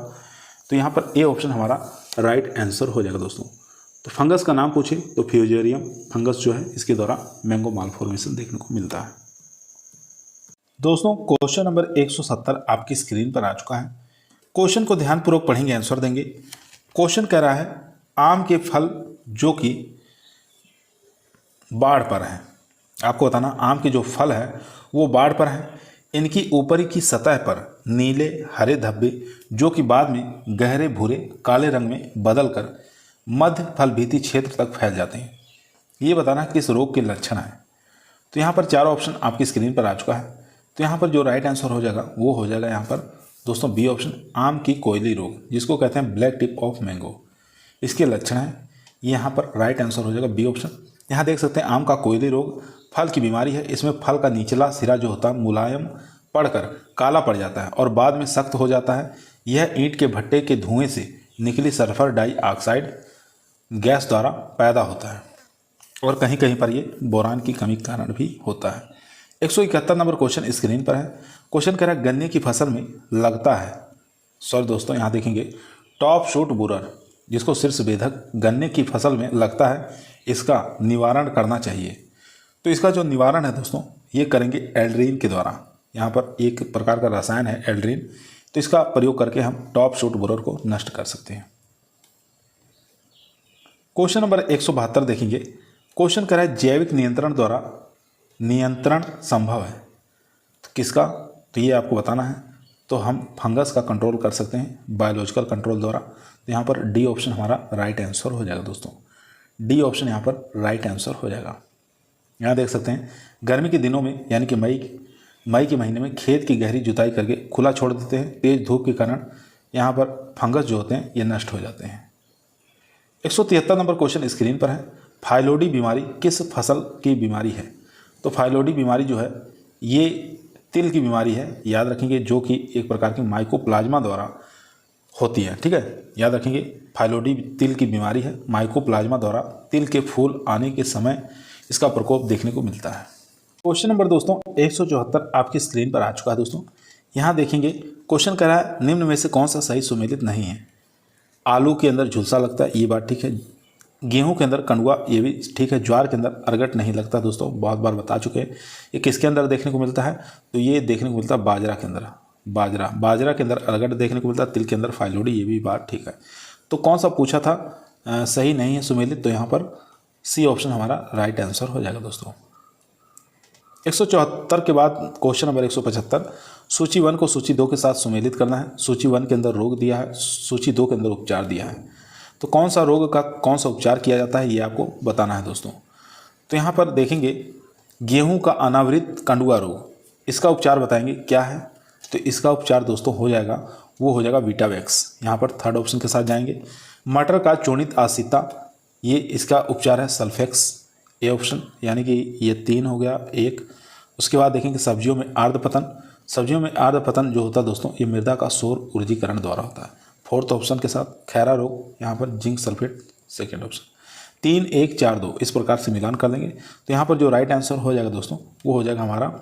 तो यहाँ पर ए ऑप्शन हमारा राइट आंसर हो जाएगा दोस्तों। तो फंगस का नाम पूछे तो फ्यूजेरियम फंगस जो है इसके द्वारा मैंगो माल फॉर्मेशन देखने को मिलता है। दोस्तों क्वेश्चन नंबर 170 आपकी स्क्रीन पर आ चुका है। क्वेश्चन को ध्यानपूर्वक पढ़ेंगे, आंसर देंगे। क्वेश्चन कह रहा है आम के फल जो कि बाढ़ पर है। आपको बताना आम के जो फल है वो बाढ़ पर है। इनकी ऊपरी की सतह पर नीले हरे धब्बे जो कि बाद में गहरे भूरे काले रंग में बदलकर मध्य फल भीति क्षेत्र तक फैल जाते हैं। ये बताना किस रोग के लक्षण है। तो यहाँ पर चार ऑप्शन आपकी स्क्रीन पर आ चुका है। तो यहाँ पर जो राइट आंसर हो जाएगा वो हो जाएगा यहाँ पर दोस्तों बी ऑप्शन, आम की कोयली रोग, जिसको कहते हैं ब्लैक टिप ऑफ मैंगो। इसके लक्षण है, यहाँ पर राइट आंसर हो जाएगा बी ऑप्शन। यहाँ देख सकते हैं आम का कोयली रोग फल की बीमारी है। इसमें फल का निचला सिरा जो होता है मुलायम पड़कर काला पड़ जाता है और बाद में सख्त हो जाता है। यह ईंट के भट्टे के धुएं से निकली सल्फर डाइऑक्साइड गैस द्वारा पैदा होता है और कहीं कहीं पर यह बोरान की कमी के कारण भी होता है। 171 नंबर क्वेश्चन स्क्रीन पर है। क्वेश्चन कह रहा है गन्ने की फसल में लगता है, सॉरी दोस्तों यहाँ देखेंगे टॉप शूट बुरर, जिसको शीर्ष बेधक गन्ने की फसल में लगता है, इसका निवारण करना चाहिए। तो इसका जो निवारण है दोस्तों ये करेंगे एल्ड्रीन के द्वारा। यहाँ पर एक प्रकार का रसायन है एल्ड्रीन, तो इसका प्रयोग करके हम टॉप शूट बुरर को नष्ट कर सकते हैं। क्वेश्चन नंबर 172 देखेंगे। क्वेश्चन कह रहा है जैविक नियंत्रण द्वारा नियंत्रण संभव है, तो किसका, तो ये आपको बताना है। तो हम फंगस का कंट्रोल कर सकते हैं बायोलॉजिकल कंट्रोल द्वारा। तो यहाँ पर डी ऑप्शन हमारा राइट आंसर हो जाएगा दोस्तों। डी ऑप्शन यहाँ पर राइट आंसर हो जाएगा। यहाँ देख सकते हैं गर्मी के दिनों में यानी कि मई के महीने में खेत की गहरी जुताई करके खुला छोड़ देते हैं। तेज धूप के कारण यहाँ पर फंगस जो होते हैं ये नष्ट हो जाते हैं। 173 नंबर क्वेश्चन स्क्रीन पर है। फाइलोडी बीमारी किस फसल की बीमारी है। तो फाइलोडी बीमारी जो है ये तिल की बीमारी है, याद रखेंगे, जो कि एक प्रकार की माइकोप्लाज्मा द्वारा होती है। ठीक है, याद रखेंगे फाइलोडी तिल की बीमारी है, माइकोप्लाज्मा द्वारा तिल के फूल आने के समय इसका प्रकोप देखने को मिलता है। क्वेश्चन नंबर दोस्तों 174 आपकी स्क्रीन पर आ चुका है दोस्तों। यहाँ देखेंगे क्वेश्चन कह रहा है निम्न में से कौन सा सही सुमेलित नहीं है। आलू के अंदर झुलसा लगता है, ये बात ठीक है। गेहूं के अंदर कंडुआ, ये भी ठीक है। ज्वार के अंदर अर्गट नहीं लगता दोस्तों, बहुत बार बता चुके हैं। ये किसके अंदर देखने को मिलता है, तो ये देखने को मिलता है बाजरा के अंदर। बाजरा के अंदर अर्गट देखने को मिलता है, तिल के अंदर फाइलोडी, ये भी बात ठीक है। तो कौन सा पूछा था सही नहीं है सुमेलित, तो यहाँ पर सी ऑप्शन हमारा राइट आंसर हो जाएगा दोस्तों। 174 के बाद क्वेश्चन नंबर 175, सूची 1 को सूची 2 के साथ सुमेलित करना है। सूची 1 के अंदर रोग दिया है, सूची 2 के अंदर उपचार दिया है। तो कौन सा रोग का कौन सा उपचार किया जाता है ये आपको बताना है दोस्तों। तो यहाँ पर देखेंगे गेहूं का अनावृत कंडुआ रोग, इसका उपचार बताएंगे क्या है। तो इसका उपचार दोस्तों हो जाएगा, वो हो जाएगा वीटावैक्स। यहाँ पर थर्ड ऑप्शन के साथ जाएंगे। मटर का चूर्णित आसिता, ये इसका उपचार है सल्फेक्स, ए ऑप्शन, यानी कि ये 3 हो गया एक। उसके बाद देखेंगे सब्जियों में आर्द्रपतन, सब्जियों में आर्द्रपतन जो होता है दोस्तों ये मृदा का सौर ऊर्जीकरण द्वारा होता है। फोर्थ ऑप्शन के साथ खैरा रोग, यहाँ पर जिंक सल्फेट सेकेंड ऑप्शन। 3, 1, 4, 2 इस प्रकार से मिलान कर देंगे। तो यहाँ पर जो राइट आंसर हो जाएगा दोस्तों वो हो जाएगा हमारा,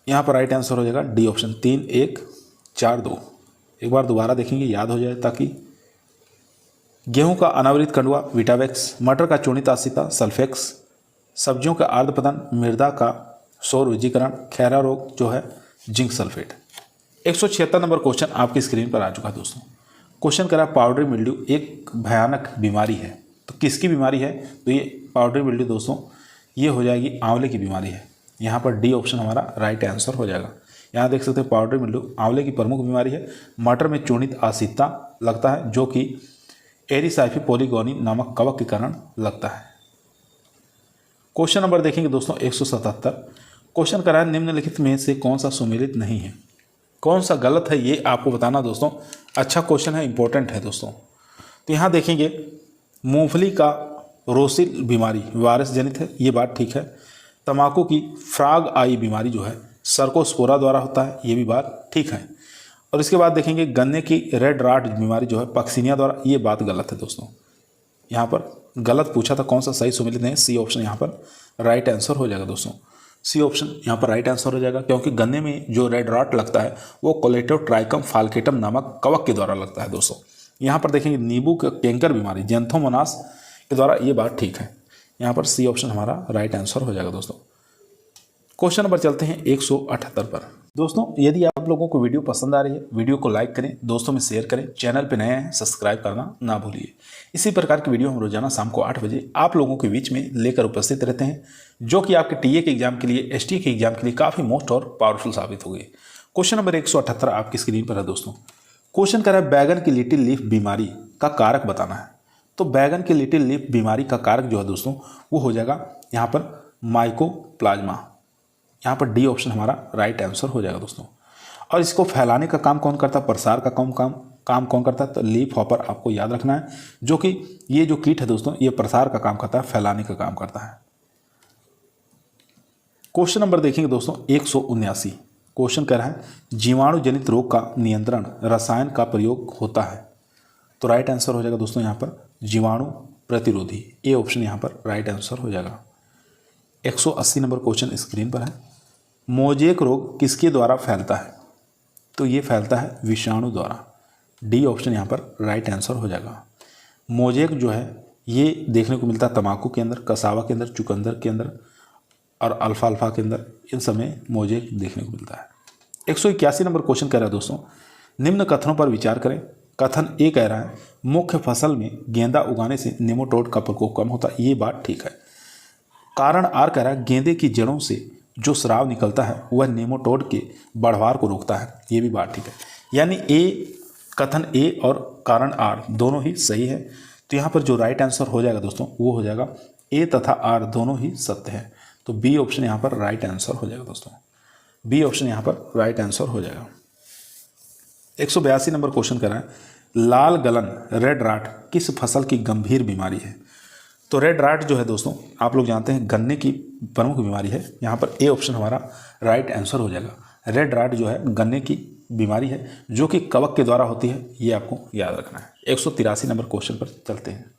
यहाँ पर राइट आंसर हो जाएगा डी ऑप्शन, 3, 1, 4, 2। एक बार दोबारा देखेंगे याद हो जाए ताकि गेहूं का अनावृत कंडुआ वीटावैक्स, मटर का चूर्णित आसिता सल्फेक्स, सब्जियों का आर्द्रपतन मृदा का सौर ऊर्जीकरण, खैरा रोग जो है जिंक सल्फेट। 176 नंबर क्वेश्चन आपकी स्क्रीन पर आ चुका है दोस्तों। क्वेश्चन करा पाउडरी मिल्ड्यू एक भयानक बीमारी है, तो किसकी बीमारी है, तो ये पाउडरी मिल्ड्यू दोस्तों ये हो जाएगी आंवले की बीमारी है। यहाँ पर डी ऑप्शन हमारा राइट आंसर हो जाएगा। यहाँ देख सकते हैं पाउडरी मिल्ड्यू आंवले की प्रमुख बीमारी है। मटर में चूर्णित आसिता लगता है जो कि एरिसाइफी पोलीगोनी नामक कवक के कारण लगता है। क्वेश्चन नंबर देखेंगे दोस्तों 177। क्वेश्चन करा है निम्नलिखित में से कौन सा सुमेलित नहीं है, कौन सा गलत है ये आपको बताना दोस्तों। अच्छा क्वेश्चन है, इंपॉर्टेंट है दोस्तों। तो यहाँ देखेंगे मूंगफली का रोसिल बीमारी वायरस जनित है, ये बात ठीक है। तंबाकू की फ्राग आई बीमारी जो है सर्कोस्पोरा द्वारा होता है, ये भी बात ठीक है। और इसके बाद देखेंगे गन्ने की रेड राट बीमारी जो है पक्सिनिया द्वारा, ये बात गलत है दोस्तों। यहाँ पर गलत पूछा था कौन सा सही सुमेलित नहीं है, सी ऑप्शन यहाँ पर राइट आंसर हो जाएगा दोस्तों। सी ऑप्शन यहाँ पर राइट आंसर हो जाएगा, क्योंकि गन्ने में जो रेड रॉट लगता है वो कोलेटोट्राइकम फाल्केटम नामक कवक के द्वारा लगता है दोस्तों। यहाँ पर देखेंगे नींबू का कैंकर बीमारी जेंथोमोनास के द्वारा, ये बात ठीक है। यहाँ पर सी ऑप्शन हमारा राइट आंसर हो जाएगा दोस्तों। क्वेश्चन नंबर चलते हैं 178 पर। दोस्तों यदि आप लोगों को वीडियो पसंद आ रही है, वीडियो को लाइक करें, दोस्तों में शेयर करें, चैनल पे नए हैं सब्सक्राइब करना ना भूलिए। इसी प्रकार की वीडियो हम रोजाना शाम को 8 बजे आप लोगों के बीच में लेकर उपस्थित रहते हैं, जो कि आपके टीए के एग्जाम के लिए, एसटी के एग्जाम के लिए काफ़ी मोस्ट और पावरफुल साबित हो गई। क्वेश्चन नंबर 178 आपकी स्क्रीन पर है दोस्तों। क्वेश्चन कर रहा है बैगन की लिटिल लीफ बीमारी का कारक बताना है। तो बैगन की लिटिल लीफ बीमारी का कारक जो है दोस्तों वो हो जाएगा यहाँ पर माइकोप्लाज्मा। यहाँ पर डी ऑप्शन हमारा राइट आंसर हो जाएगा दोस्तों। और इसको फैलाने का काम कौन करता है, प्रसार का काम कौन करता है, तो लीफ हॉपर आपको याद रखना है, जो कि ये जो कीट है दोस्तों ये प्रसार का काम करता है, फैलाने का काम करता है। क्वेश्चन नंबर देखेंगे दोस्तों 179। क्वेश्चन कह रहा है जीवाणु जनित रोग का नियंत्रण रसायन का प्रयोग होता है। तो राइट आंसर हो जाएगा दोस्तों यहाँ पर जीवाणु प्रतिरोधी, ए ऑप्शन यहाँ पर राइट आंसर हो जाएगा। 180 नंबर क्वेश्चन स्क्रीन पर है। मोजेक रोग किसके द्वारा फैलता है? तो ये फैलता है विषाणु द्वारा, डी ऑप्शन यहाँ पर राइट आंसर हो जाएगा। मोजेक जो है ये देखने को मिलता है तंबाकू के अंदर, कसावा के अंदर, चुकंदर के अंदर और अल्फाल्फा के अंदर, इन समय मोजेक देखने को मिलता है। 181 नंबर क्वेश्चन कह रहा है दोस्तों निम्न कथनों पर विचार करें। कथन ए कह रहा है मुख्य फसल में गेंदा उगाने से नेमाटोड का प्रकोप कम होता है, ये बात ठीक है। कारण आर कह रहा है गेंदे की जड़ों से जो स्राव निकलता है वह नेमाटोड के बढ़वार को रोकता है, ये भी बात ठीक है। यानी ए, कथन ए और कारण आर दोनों ही सही है। तो यहाँ पर जो राइट आंसर हो जाएगा दोस्तों वो हो जाएगा ए तथा आर दोनों ही सत्य है। तो बी ऑप्शन यहाँ पर राइट आंसर हो जाएगा दोस्तों, बी ऑप्शन यहाँ पर राइट आंसर हो जाएगा। 182 नंबर क्वेश्चन कर रहा है लाल गलन रेड राट किस फसल की गंभीर बीमारी है? तो रेड राट जो है दोस्तों आप लोग जानते हैं गन्ने की प्रमुख बीमारी है। यहाँ पर ए ऑप्शन हमारा राइट आंसर हो जाएगा। रेड राट जो है गन्ने की बीमारी है जो कि कवक के द्वारा होती है, ये आपको याद रखना है। 183 नंबर क्वेश्चन पर चलते हैं।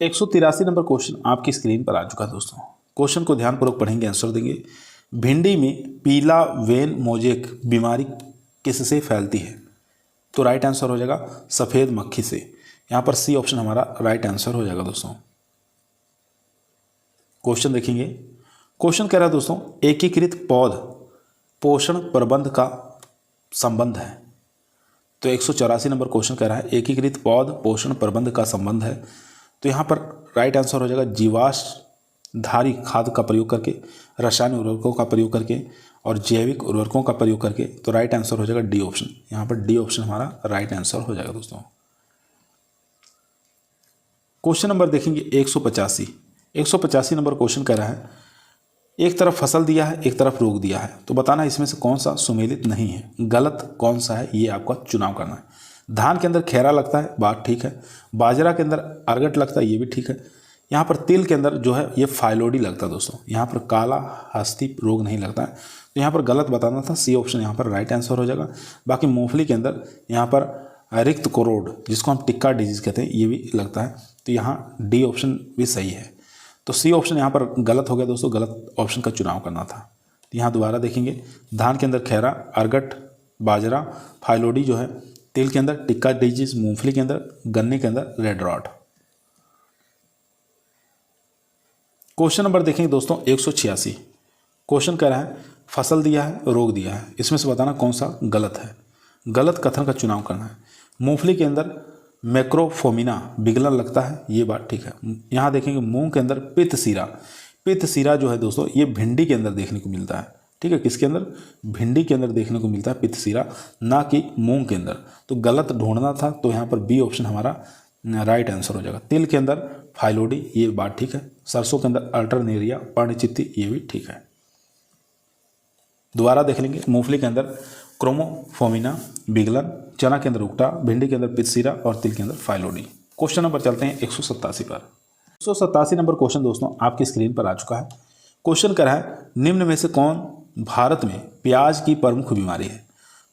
183 नंबर क्वेश्चन आपकी स्क्रीन पर आ चुका है दोस्तों। क्वेश्चन को ध्यानपूर्वक पढ़ेंगे, आंसर देंगे। भिंडी में पीला वेन मोजेक बीमारी किससे फैलती है? तो राइट आंसर हो जाएगा सफ़ेद मक्खी से। यहाँ पर सी ऑप्शन हमारा राइट आंसर हो जाएगा दोस्तों। क्वेश्चन देखेंगे। क्वेश्चन कह रहा है दोस्तों एकीकृत पौध पोषण प्रबंध का संबंध है। तो 184 नंबर क्वेश्चन कह रहा है एकीकृत पौध पोषण प्रबंध का संबंध है। तो यहाँ पर राइट आंसर हो जाएगा जीवाश्मधारी खाद का प्रयोग करके, रासायनिक उर्वरकों का प्रयोग करके और जैविक उर्वरकों का प्रयोग करके। तो राइट आंसर हो जाएगा डी ऑप्शन। यहाँ पर डी ऑप्शन हमारा राइट आंसर हो जाएगा दोस्तों। क्वेश्चन नंबर देखेंगे 185 नंबर क्वेश्चन कह रहा है एक तरफ फसल दिया है एक तरफ रोग दिया है, तो बताना इसमें से कौन सा सुमेलित नहीं है, गलत कौन सा है, ये आपका चुनाव करना है। धान के अंदर खैरा लगता है, बात ठीक है। बाजरा के अंदर अर्गट लगता है, ये भी ठीक है। यहाँ पर तिल के अंदर जो है ये फाइलोडी लगता है दोस्तों। यहाँ पर काला हस्ती रोग नहीं लगता है, तो यहाँ पर गलत बताना था। सी ऑप्शन यहाँ पर राइट आंसर हो जाएगा। बाकी मूंगफली के अंदर यहाँ पर रिक्त कोरोड जिसको हम टिक्का डिजीज कहते हैं ये भी लगता है, तो यहाँ डी ऑप्शन भी सही है। तो सी ऑप्शन यहाँ पर गलत हो गया दोस्तों, गलत ऑप्शन का चुनाव करना था। तो यहाँ दोबारा देखेंगे धान के अंदर खैरा, अर्गट, बाजरा, फाइलोडी जो है, तिल के अंदर टिक्का डिजीज, मूंगफली के अंदर, गन्ने के अंदर रेड रॉट। क्वेश्चन नंबर देखेंगे दोस्तों 186। क्वेश्चन कह रहा है फसल दिया है रोग दिया है, इसमें से बताना कौन सा गलत है। गलत कथन का चुनाव करना है। मूंगफली के अंदर मैक्रोफोमिना विगलन लगता है, ये बात ठीक है। यहाँ देखेंगे मूंग के अंदर पित्त सीरा जो है दोस्तों ये भिंडी के अंदर देखने को मिलता है, ठीक है। किसके अंदर? भिंडी के अंदर देखने को मिलता है पित्त सीरा, ना कि मूंग के अंदर। तो गलत ढूंढना था, तो यहाँ पर बी ऑप्शन हमारा राइट आंसर हो जाएगा। तिल के अंदर फाइलोडी, ये बात ठीक है। सरसों के अंदर अल्टरनेरिया, पर्णचित्ती, ये भी ठीक है। दोबारा देख लेंगे। मूंगफली के अंदर क्रोमोफोमिना विगलन, चना के अंदर उकटा, भिंडी के अंदर पित्तसीरा और तिल के अंदर फाइलोडी। क्वेश्चन नंबर चलते हैं 187 पर। 187 नंबर क्वेश्चन दोस्तों आपकी स्क्रीन पर आ चुका है। क्वेश्चन कर रहा है निम्न में से कौन भारत में प्याज की प्रमुख बीमारी है?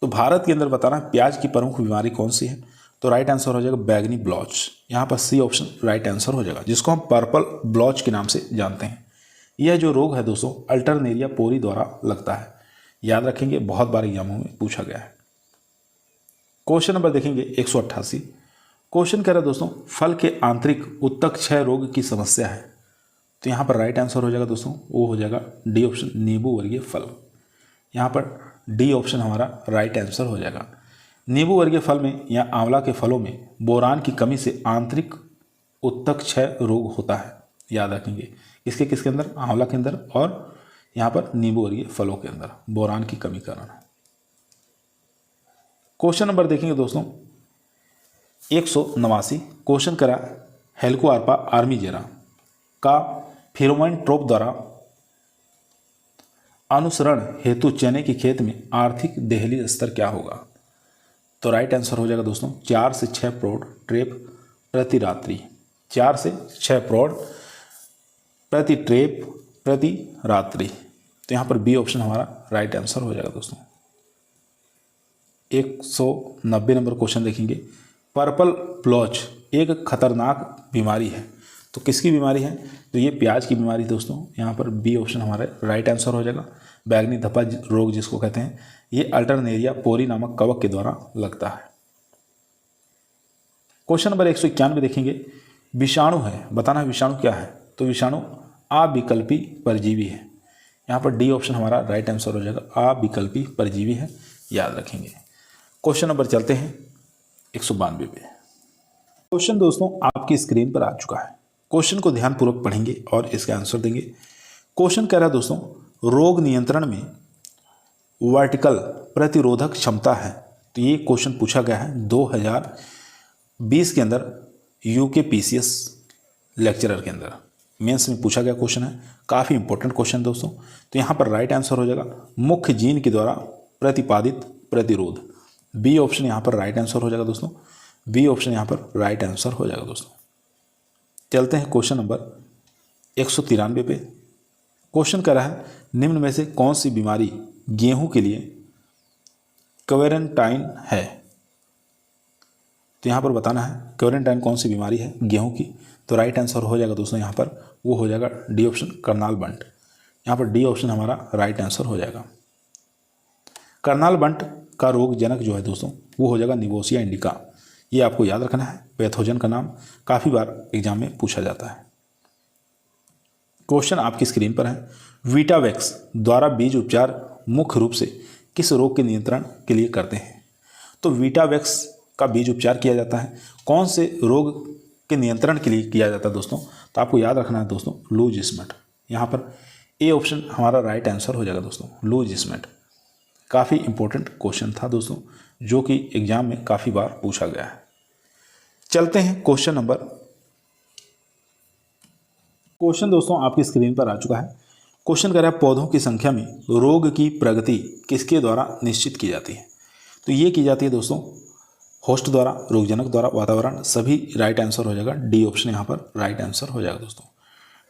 तो भारत के अंदर बताना प्याज की प्रमुख बीमारी कौन सी है। तो राइट आंसर हो जाएगा बैगनी ब्लॉच। यहाँ पर सी ऑप्शन राइट आंसर हो जाएगा, जिसको हम पर्पल ब्लॉच के नाम से जानते हैं। यह जो रोग है दोस्तों अल्टरनेरिया पोरी द्वारा लगता है। याद रखेंगे, बहुत बार एग्जामों में पूछा गया है। क्वेश्चन नंबर देखेंगे 188। क्वेश्चन कह रहा है दोस्तों फल के आंतरिक उत्तक क्षय रोग की समस्या है। तो यहाँ पर राइट आंसर हो जाएगा दोस्तों, वो हो जाएगा डी ऑप्शन, नींबू वर्गीय फल। यहाँ पर डी ऑप्शन हमारा राइट आंसर हो जाएगा। नींबू वर्गीय फल में या आंवला के फलों में बोरान की कमी से आंतरिक उत्तक क्षय रोग होता है। याद रखेंगे, किसके अंदर, आंवला के अंदर और यहाँ पर नींबू वर्गीय फलों के अंदर बोरान की कमी कारण। क्वेश्चन नंबर देखेंगे दोस्तों 189। क्वेश्चन करा हेलिकोआर्पा आर्मीजेरा का फेरोमोन ट्रैप द्वारा अनुसरण हेतु चने की खेत में आर्थिक दहलीज स्तर क्या होगा। तो राइट आंसर हो जाएगा दोस्तों 4 से 6 प्रौढ़ ट्रेप प्रति रात्रि। 4 से 6 प्रौढ़ प्रति ट्रेप प्रति रात्रि। तो यहाँ पर बी ऑप्शन हमारा राइट आंसर हो जाएगा दोस्तों। 190 नंबर क्वेश्चन देखेंगे। पर्पल ब्लॉच एक खतरनाक बीमारी है, तो किसकी बीमारी है, तो ये प्याज की बीमारी दोस्तों। यहाँ पर बी ऑप्शन हमारा राइट आंसर हो जाएगा। बैगनी धब्बा रोग जिसको कहते हैं, ये अल्टरनेरिया पोरी नामक कवक के द्वारा लगता है। क्वेश्चन नंबर 191 देखेंगे। विषाणु है, बताना है विषाणु क्या है, तो विषाणु अविकल्पी परजीवी है। यहाँ पर डी ऑप्शन हमारा राइट आंसर हो जाएगा, अविकल्पी परजीवी है। याद रखेंगे। क्वेश्चन नंबर चलते हैं 192 पे। क्वेश्चन दोस्तों आपकी स्क्रीन पर आ चुका है। क्वेश्चन को ध्यानपूर्वक पढ़ेंगे और इसका आंसर देंगे। क्वेश्चन कह रहा है दोस्तों रोग नियंत्रण में वर्टिकल प्रतिरोधक क्षमता है। तो ये क्वेश्चन पूछा गया है 2020 के अंदर UKPCS लेक्चरर के अंदर, मेंस में पूछा गया क्वेश्चन है। काफ़ी इंपॉर्टेंट क्वेश्चन दोस्तों। तो यहाँ पर राइट आंसर हो जाएगा मुख्य जीन के द्वारा प्रतिपादित प्रतिरोध। बी ऑप्शन यहाँ पर राइट आंसर हो जाएगा दोस्तों। बी ऑप्शन यहाँ पर राइट आंसर हो जाएगा दोस्तों। चलते हैं क्वेश्चन नंबर 193 पे। क्वेश्चन कर रहा है निम्न में से कौन सी बीमारी गेहूं के लिए क्वारंटाइन है। तो यहाँ पर बताना है क्वारंटाइन कौन सी बीमारी है गेहूं की। तो राइट आंसर हो जाएगा दोस्तों यहाँ पर, वो हो जाएगा डी ऑप्शन करनाल बंट। यहाँ पर डी ऑप्शन हमारा राइट आंसर हो जाएगा। करनाल बंट का रोग जनक जो है दोस्तों वो हो जाएगा निवोसिया इंडिका। ये आपको याद रखना है, पैथोजन का नाम काफ़ी बार एग्जाम में पूछा जाता है। क्वेश्चन आपकी स्क्रीन पर है। वीटावैक्स द्वारा बीज उपचार मुख्य रूप से किस रोग के नियंत्रण के लिए करते हैं। तो वीटावैक्स का बीज उपचार किया जाता है कौन से रोग के नियंत्रण के लिए किया जाता है दोस्तों। तो आपको याद रखना है दोस्तों लूज स्मेट। यहाँ पर ए ऑप्शन हमारा राइट आंसर हो जाएगा दोस्तों, लूज स्मेट। काफ़ी इंपॉर्टेंट क्वेश्चन था दोस्तों, जो कि एग्जाम में काफ़ी बार पूछा गया है। चलते हैं क्वेश्चन नंबर। क्वेश्चन दोस्तों आपकी स्क्रीन पर आ चुका है। क्वेश्चन कर रहा है पौधों की संख्या में रोग की प्रगति किसके द्वारा निश्चित की जाती है। तो ये की जाती है दोस्तों होस्ट द्वारा, रोगजनक द्वारा, वातावरण, सभी राइट आंसर हो जाएगा। डी ऑप्शन यहाँ पर राइट आंसर हो जाएगा दोस्तों।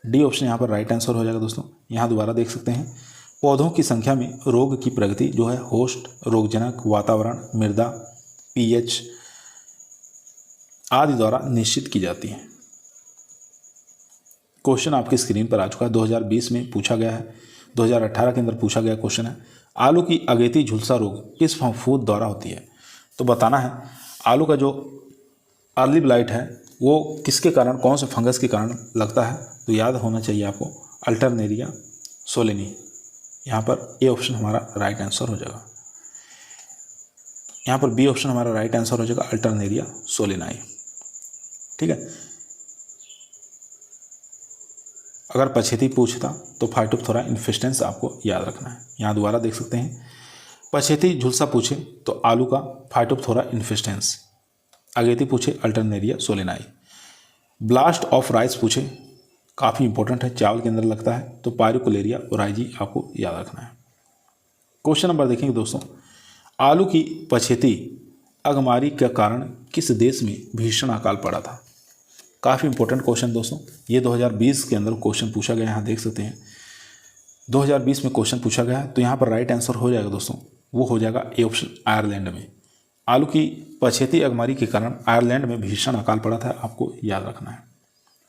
डी ऑप्शन यहाँ पर राइट आंसर हो जाएगा दोस्तों। यहाँ दोबारा देख सकते हैं पौधों की संख्या में रोग की प्रगति जो है होस्ट, रोगजनक, वातावरण, मृदा, pH आदि द्वारा निश्चित की जाती है। क्वेश्चन आपकी स्क्रीन पर आ चुका है। 2020 में पूछा गया है, 2018 के अंदर पूछा गया क्वेश्चन है। आलू की अगेती झुलसा रोग किस फफूंद द्वारा होती है। तो बताना है आलू का जो अर्ली ब्लाइट है वो किसके कारण, कौन से फंगस के कारण लगता है। तो याद होना चाहिए आपको अल्टरनेरिया सोलेनी। यहाँ पर ए ऑप्शन हमारा राइट आंसर हो जाएगा। यहाँ पर बी ऑप्शन हमारा राइट आंसर हो जाएगा अल्टरनेरिया सोलेनाई। ठीक है। अगर पछेती पूछता तो फाइटोप्थोरा इन्फेस्टेंस आपको याद रखना है। यहाँ दोबारा देख सकते हैं पछेती झुलसा पूछे तो आलू का फाइटोप्थोरा इन्फेस्टेंस, अगेती पूछे Alternaria solani, blast of rice पूछे काफ़ी इंपॉर्टेंट है, चावल के अंदर लगता है, तो पायरोकुलेरिया ओराइजी आपको याद रखना है। क्वेश्चन नंबर देखेंगे दोस्तों आलू की पछेती अगमारी के कारण किस देश में भीषण अकाल पड़ा था। काफ़ी इंपॉर्टेंट क्वेश्चन दोस्तों, ये 2020 के अंदर क्वेश्चन पूछा गया है। यहाँ देख सकते हैं 2020 में क्वेश्चन पूछा गया है। तो यहाँ पर राइट आंसर हो जाएगा दोस्तों, वो हो जाएगा ए ऑप्शन आयरलैंड में। आलू की पछेती अगमारी के कारण आयरलैंड में भीषण अकाल पड़ा था, आपको याद रखना है।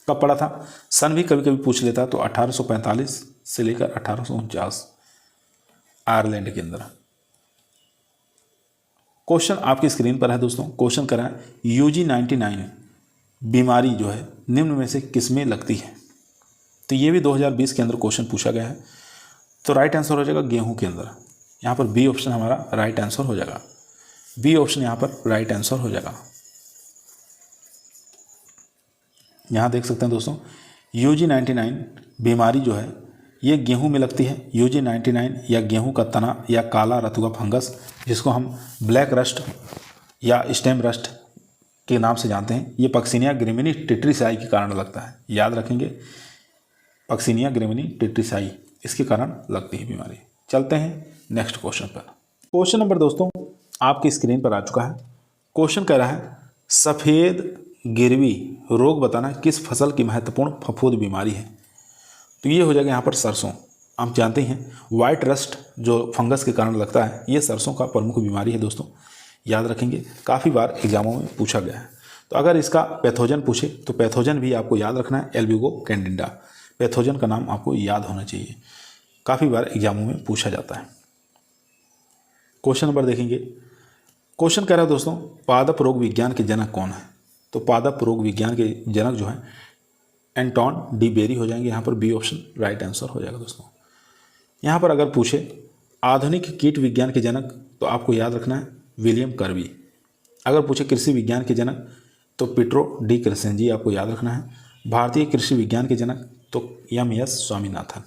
कब पड़ा था, सन भी कभी कभी पूछ लेता, तो 1845, से लेकर 1849 आयरलैंड के अंदर। क्वेश्चन आपकी स्क्रीन पर है दोस्तों। क्वेश्चन करा है UG99 बीमारी जो है निम्न में से किसमें लगती है। तो ये भी 2020 के अंदर क्वेश्चन पूछा गया है। तो राइट आंसर हो जाएगा गेहूं के अंदर। यहाँ पर बी ऑप्शन हमारा राइट आंसर हो जाएगा। बी ऑप्शन यहाँ पर राइट आंसर हो जाएगा। यहाँ देख सकते हैं दोस्तों, UG99 बीमारी जो है ये गेहूं में लगती है। UG99 या गेहूं का तना या काला रतुआ फंगस, जिसको हम ब्लैक रस्ट या स्टेम रस्ट के नाम से जानते हैं, ये पक्सिनिया ग्रिमिनी टेट्रिसाई के कारण लगता है। याद रखेंगे, पक्सिनिया ग्रिमिनी टेट्रिसाई इसके कारण लगती है बीमारी। चलते हैं नेक्स्ट क्वेश्चन पर। क्वेश्चन नंबर दोस्तों आपकी स्क्रीन पर आ चुका है। क्वेश्चन कह रहा है सफ़ेद गिरवी रोग बताना किस फसल की महत्वपूर्ण फफूंद बीमारी है। तो ये हो जाएगा यहाँ पर सरसों। आप जानते हैं वाइट रस्ट जो फंगस के कारण लगता है, ये सरसों का प्रमुख बीमारी है दोस्तों। याद रखेंगे, काफ़ी बार एग्जामों में पूछा गया है। तो अगर इसका पैथोजन पूछे तो पैथोजन भी आपको याद रखना है, एल्ब्यूगो कैंडिडा। पैथोजन का नाम आपको याद होना चाहिए, काफ़ी बार एग्जामों में पूछा जाता है। क्वेश्चन नंबर देखेंगे। क्वेश्चन कह रहा है दोस्तों पादप रोग विज्ञान के जनक कौन है। तो पादप रोग विज्ञान के जनक जो है एंटोन डी बेरी हो जाएंगे। यहाँ पर बी ऑप्शन राइट आंसर हो जाएगा दोस्तों। यहाँ पर अगर पूछे आधुनिक कीट विज्ञान के जनक, तो आपको याद रखना है विलियम कर्वी। अगर पूछे कृषि विज्ञान के जनक, तो पिट्रो डी क्रेसेंजी आपको याद रखना है। भारतीय कृषि विज्ञान के जनक तो MS स्वामीनाथन।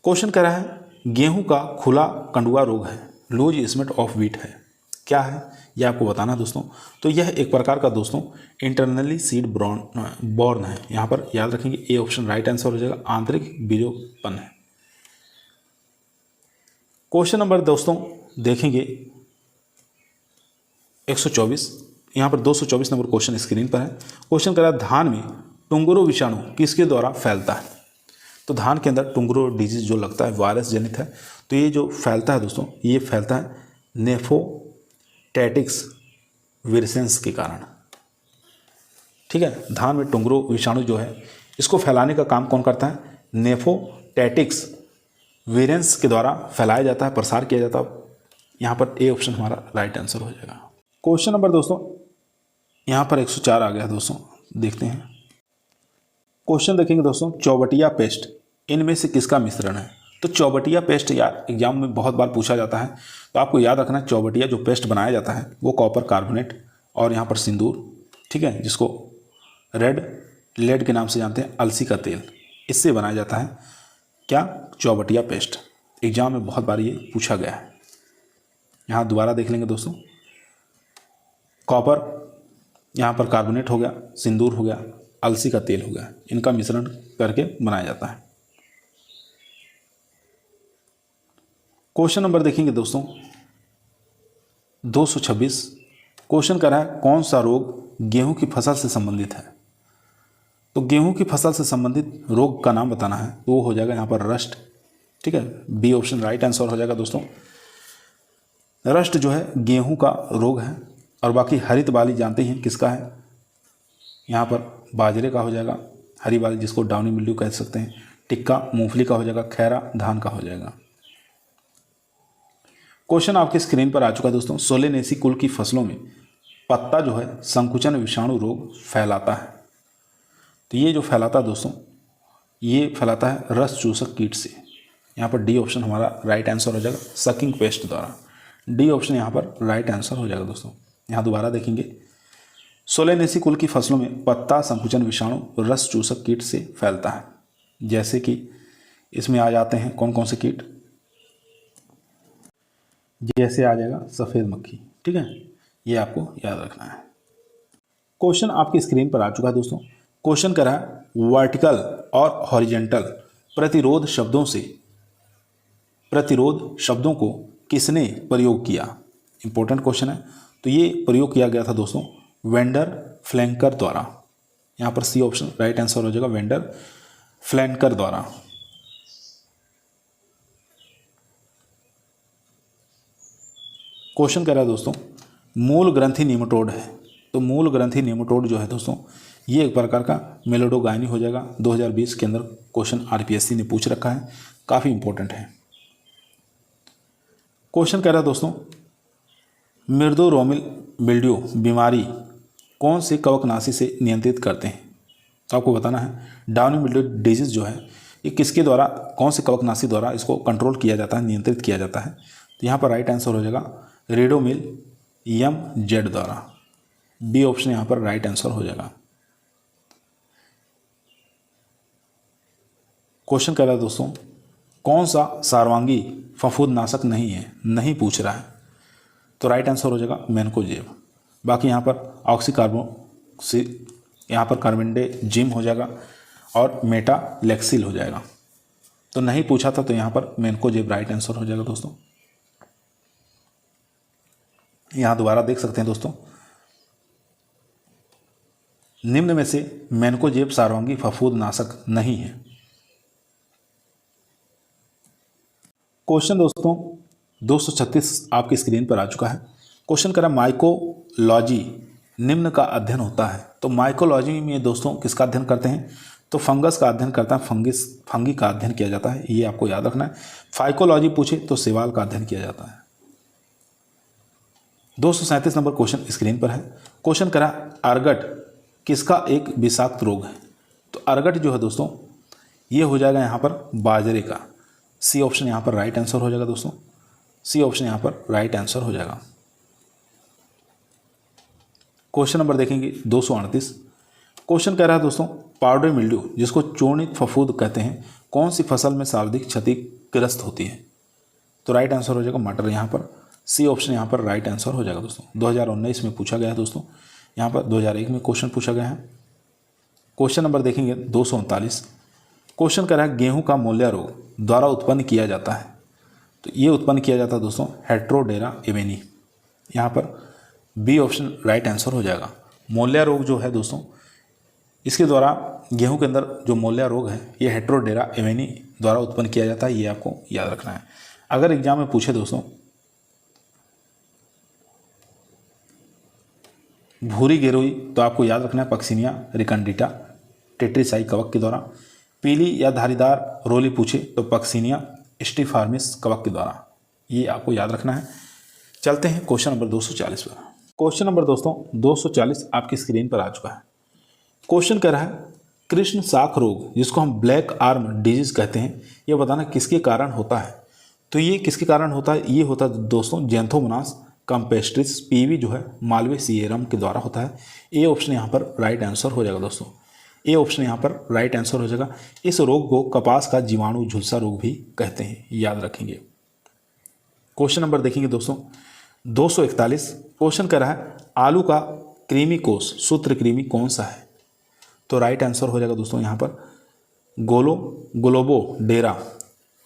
क्वेश्चन कह रहा है गेहूं का खुला कंडुआ रोग है, लूज स्मेट ऑफ व्हीट है, क्या है यह आपको बताना दोस्तों। तो यह एक प्रकार का दोस्तों इंटरनली सीड बॉर्न है। यहाँ पर याद रखेंगे ए ऑप्शन राइट आंसर हो जाएगा, आंतरिक बीजोत्पन्न है। क्वेश्चन नंबर दोस्तों देखेंगे 124। यहाँ पर 224 नंबर क्वेश्चन स्क्रीन पर है। क्वेश्चन कह रहा है धान में टुंगरो विषाणु किसके द्वारा फैलता है। तो धान के अंदर टुंगरो डिजीज जो लगता है वायरस जनित है। तो ये जो फैलता है दोस्तों, ये फैलता है नेफोटैटिक्स विरसेंस के कारण। ठीक है, धान में टुंगरो विषाणु जो है इसको फैलाने का काम कौन करता है, नेफोटैटिक्स विरेंस के द्वारा फैलाया जाता है, प्रसार किया जाता है। यहाँ पर ए ऑप्शन हमारा राइट आंसर हो जाएगा। क्वेश्चन नंबर दोस्तों यहाँ पर 104 आ गया दोस्तों, देखते हैं। क्वेश्चन देखेंगे दोस्तों चौबटिया पेस्ट इनमें से किसका मिश्रण है। तो चौबटिया पेस्ट यार एग्जाम में बहुत बार पूछा जाता है। तो आपको याद रखना है चौबटिया जो पेस्ट बनाया जाता है वो कॉपर कार्बोनेट और यहाँ पर सिंदूर, ठीक है, जिसको रेड लेड के नाम से जानते हैं, अलसी का तेल, इससे बनाया जाता है क्या, चौबटिया पेस्ट। एग्जाम में बहुत बार ये पूछा गया है। यहाँ दोबारा देख लेंगे दोस्तों, कॉपर यहाँ पर कार्बोनेट हो गया, सिंदूर हो गया, अलसी का तेल हो गया, इनका मिश्रण करके बनाया जाता है। क्वेश्चन नंबर देखेंगे दोस्तों 226। क्वेश्चन कर रहा है कौन सा रोग गेहूं की फसल से संबंधित है। तो गेहूं की फसल से संबंधित रोग का नाम बताना है, तो वो हो जाएगा यहाँ पर रस्ट। ठीक है, बी ऑप्शन राइट आंसर हो जाएगा दोस्तों। रस्ट जो है गेहूं का रोग है। और बाकी हरित बाली जानते हैं किसका है, यहाँ पर बाजरे का हो जाएगा, हरी बाली जिसको डाउनी मिल्ड्यू कह सकते हैं, टिक्का मूंगफली का हो जाएगा, खैरा धान का हो जाएगा। क्वेश्चन आपके स्क्रीन पर आ चुका है दोस्तों। सोलेनेसी कुल की फसलों में पत्ता जो है संकुचन विषाणु रोग फैलाता है। तो ये जो फैलाता है दोस्तों, ये फैलाता है रस चूसक कीट से। यहाँ पर डी ऑप्शन हमारा राइट आंसर हो जाएगा, सकिंग पेस्ट द्वारा। डी ऑप्शन यहाँ पर राइट आंसर हो जाएगा दोस्तों। यहाँ दोबारा देखेंगे, सोलेनेसी कुल की फसलों में पत्ता संकुचन विषाणु रस चूसक कीट से फैलता है। जैसे कि इसमें आ जाते हैं कौन कौन से कीट, जैसे आ जाएगा सफ़ेद मक्खी। ठीक है, ये आपको याद रखना है। क्वेश्चन आपकी स्क्रीन पर आ चुका है दोस्तों। क्वेश्चन करा है वर्टिकल और हॉरिजेंटल प्रतिरोध शब्दों को किसने प्रयोग किया। इंपॉर्टेंट क्वेश्चन है। तो ये प्रयोग किया गया था दोस्तों वेंडर फ्लैंकर द्वारा। यहाँ पर सी ऑप्शन राइट आंसर हो जाएगा, वेंडर फ्लैंकर द्वारा। क्वेश्चन कह रहा है दोस्तों मूल ग्रंथि निमेटोड है। तो मूल ग्रंथि निमेटोड जो है दोस्तों, ये एक प्रकार का मेलोडोगायनी हो जाएगा। 2020 के अंदर क्वेश्चन आरपीएससी ने पूछ रखा है, काफ़ी इंपॉर्टेंट है। क्वेश्चन कह रहा है दोस्तों, मृदु रोमिल मिल्ड्यू बीमारी कौन से कवकनाशी से नियंत्रित करते हैं? तो आपको बताना है डाउनी मिल्ड्यू डिजीज जो है ये किसके द्वारा, कौन से कवकनाशी द्वारा इसको कंट्रोल किया जाता है, नियंत्रित किया जाता है? तो यहाँ पर राइट आंसर हो जाएगा रेडोमिल MZ द्वारा। बी ऑप्शन यहाँ पर राइट आंसर हो जाएगा। क्वेश्चन कह रहा है दोस्तों, कौन सा सार्वांगी फफूंदनाशक नहीं है? नहीं पूछ रहा है, तो राइट आंसर हो जाएगा मैनकोजेब। बाकी यहाँ पर यहाँ पर कार्बेंडेजिम हो जाएगा और मेटालेक्सिल हो जाएगा। तो नहीं पूछा था, तो यहाँ पर मैनकोजेब राइट आंसर हो जाएगा दोस्तों। यहाँ दोबारा देख सकते हैं दोस्तों, निम्न में से मैनकोजेब सार्वांगी फफूंदनाशक नहीं है। क्वेश्चन दोस्तों 236 आपकी स्क्रीन पर आ चुका है। क्वेश्चन करा माइकोलॉजी निम्न का अध्ययन होता है। तो माइकोलॉजी में दोस्तों किसका अध्ययन करते हैं? तो फंगस का अध्ययन करता है, फंगी का अध्ययन किया जाता है, ये आपको याद रखना है। फाइकोलॉजी पूछे तो शैवाल का अध्ययन किया जाता है। 237 नंबर क्वेश्चन स्क्रीन पर है। क्वेश्चन करा अर्गट किसका एक विषाक्त रोग है? तो अर्गट जो है दोस्तों ये हो जाएगा यहाँ पर बाजरे का। सी ऑप्शन यहाँ पर राइट आंसर हो जाएगा दोस्तों। सी ऑप्शन यहाँ पर राइट आंसर हो जाएगा। क्वेश्चन नंबर देखेंगे 238। क्वेश्चन कह रहा है दोस्तों पाउडर मिल्ड्यू जिसको चूर्णित फफूंद कहते हैं कौन सी फसल में सर्वाधिक क्षतिग्रस्त होती है? तो राइट आंसर हो जाएगा मटर यहाँ पर। सी ऑप्शन यहाँ पर राइट आंसर हो जाएगा दोस्तों। 2019 में पूछा गया है दोस्तों, यहाँ पर 2001 में क्वेश्चन पूछा गया है। क्वेश्चन नंबर देखेंगे 239। क्वेश्चन कह रहा है गेहूं का मोल्ला रोग द्वारा उत्पन्न किया जाता है। तो ये उत्पन्न किया जाता है दोस्तों हेट्रोडेरा एवेनी। यहाँ पर बी ऑप्शन राइट आंसर हो जाएगा। मोल्ला रोग जो है दोस्तों इसके द्वारा गेहूं के अंदर जो मोल्ला रोग है ये हेट्रोडेरा एवेनी द्वारा उत्पन्न किया जाता है, ये आपको याद रखना है। अगर एग्जाम में पूछे दोस्तों भूरी गिरोई तो आपको याद रखना है पक्सिनिया रिकंडिटा टेट्रीसाई कवक के द्वारा। पीली या धारीदार रोली पूछे तो पक्सिनिया स्टिफार्मिस कवक के द्वारा, ये आपको याद रखना है। चलते हैं क्वेश्चन नंबर 240 पर। क्वेश्चन नंबर दोस्तों 240 आपकी स्क्रीन पर आ चुका है। क्वेश्चन कह रहा है कृष्ण साख रोग जिसको हम ब्लैक आर्म डिजीज कहते हैं, ये बताना किसके कारण होता है? तो ये किसके कारण होता है? ये होता है दोस्तों जेंथोमोनास कैम्पेस्ट्रिस पीवी जो है मालवे सीएरम के द्वारा होता है। ए ऑप्शन यहाँ पर राइट आंसर हो जाएगा दोस्तों। ए ऑप्शन यहाँ पर राइट आंसर हो जाएगा। इस रोग को कपास का जीवाणु झुलसा रोग भी कहते हैं, याद रखेंगे। क्वेश्चन नंबर देखेंगे दोस्तों 241। क्वेश्चन कह रहा है आलू का कृमि कोष सूत्रकृमि कौन सा है? तो राइट आंसर हो जाएगा दोस्तों यहाँ पर ग्लोबोडेरा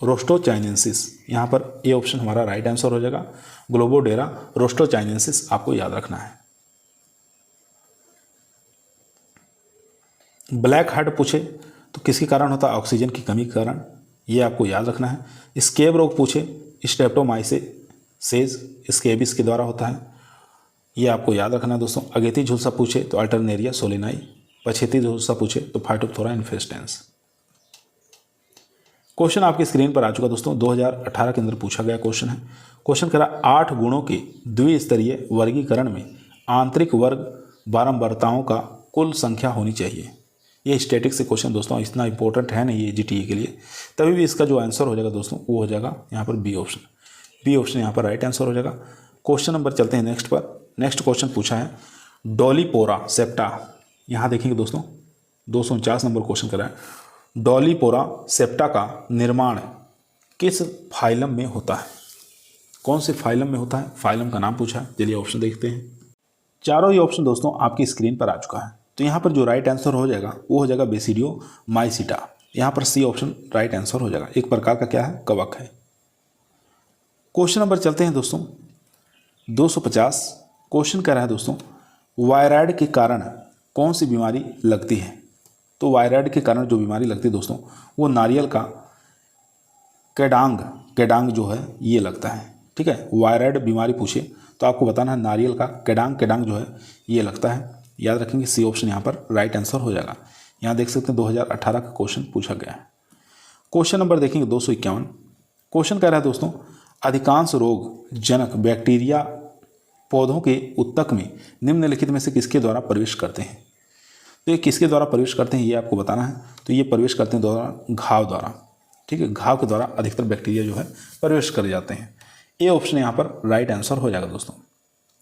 रोस्टोचाइनेंसिस। यहाँ पर ए ऑप्शन हमारा राइट आंसर हो जाएगा। ग्लोबोडेरा रोस्टोचाइनेंसिस आपको याद रखना है। ब्लैक हार्ट पूछे तो किसके कारण होता है? ऑक्सीजन की कमी के कारण, ये आपको याद रखना है। स्केब रोग पूछे स्ट्रेप्टोमाइसेस स्केबिस के द्वारा होता है, ये आपको याद रखना है दोस्तों। अगेती झुलसा पूछे तो अल्टरनेरिया सोलिनाई। पछेती झुलसा पूछे तो फाइटोप्थोरा इन्फेस्टेंस। क्वेश्चन आपकी स्क्रीन पर आ चुका दोस्तों, 2018 के अंदर पूछा गया क्वेश्चन है। क्वेश्चन करा 8 गुणों के द्विस्तरीय वर्गीकरण में आंतरिक वर्ग बारंबारताओं का कुल संख्या होनी चाहिए। ये स्टैटिक से क्वेश्चन दोस्तों इतना इंपॉर्टेंट है नहीं ये जीटीए के लिए, तभी भी इसका जो आंसर हो जाएगा दोस्तों वो हो जाएगा यहाँ पर बी ऑप्शन। बी ऑप्शन यहाँ पर राइट आंसर हो जाएगा। क्वेश्चन नंबर चलते हैं नेक्स्ट पर। नेक्स्ट क्वेश्चन पूछा है डॉलीपोरा सेप्टा। यहाँ देखेंगे दोस्तों 249 नंबर क्वेश्चन करा है डॉलीपोरा सेप्टा का निर्माण किस फाइलम में होता है? कौन से फाइलम में होता है? फाइलम का नाम पूछा है। चलिए ऑप्शन देखते हैं। चारों ही ऑप्शन दोस्तों आपकी स्क्रीन पर आ चुका है। तो यहाँ पर जो राइट आंसर हो जाएगा वो हो जाएगा बेसिडियो माइसिटा। यहाँ पर सी ऑप्शन राइट आंसर हो जाएगा। एक प्रकार का क्या है? कवक है। क्वेश्चन नंबर चलते हैं दोस्तों 250। क्वेश्चन कह रहा है दोस्तों वायरॉइड के कारण कौन सी बीमारी लगती है? तो वायरॉइड के कारण जो बीमारी लगती है दोस्तों वो नारियल का केडांग जो है ये लगता है। ठीक है, वायरॉइड बीमारी पूछे तो आपको बताना है नारियल का केडांग जो है ये लगता है। याद रखेंगे सी ऑप्शन यहाँ पर राइट आंसर हो जाएगा। यहाँ देख सकते हैं 2018 का क्वेश्चन पूछा गया है। क्वेश्चन नंबर देखेंगे 251। क्वेश्चन कह रहा है दोस्तों, अधिकांश रोग जनक बैक्टीरिया पौधों के उत्तक में निम्नलिखित में से किसके द्वारा प्रवेश करते हैं। तो ये किसके द्वारा प्रवेश करते हैं ये आपको बताना है। तो ये प्रवेश करते हैं द्वारा घाव द्वारा, ठीक है, घाव के द्वारा अधिकतर बैक्टीरिया जो है प्रवेश कर जाते हैं। ए ऑप्शन यहाँ पर राइट आंसर हो जाएगा दोस्तों।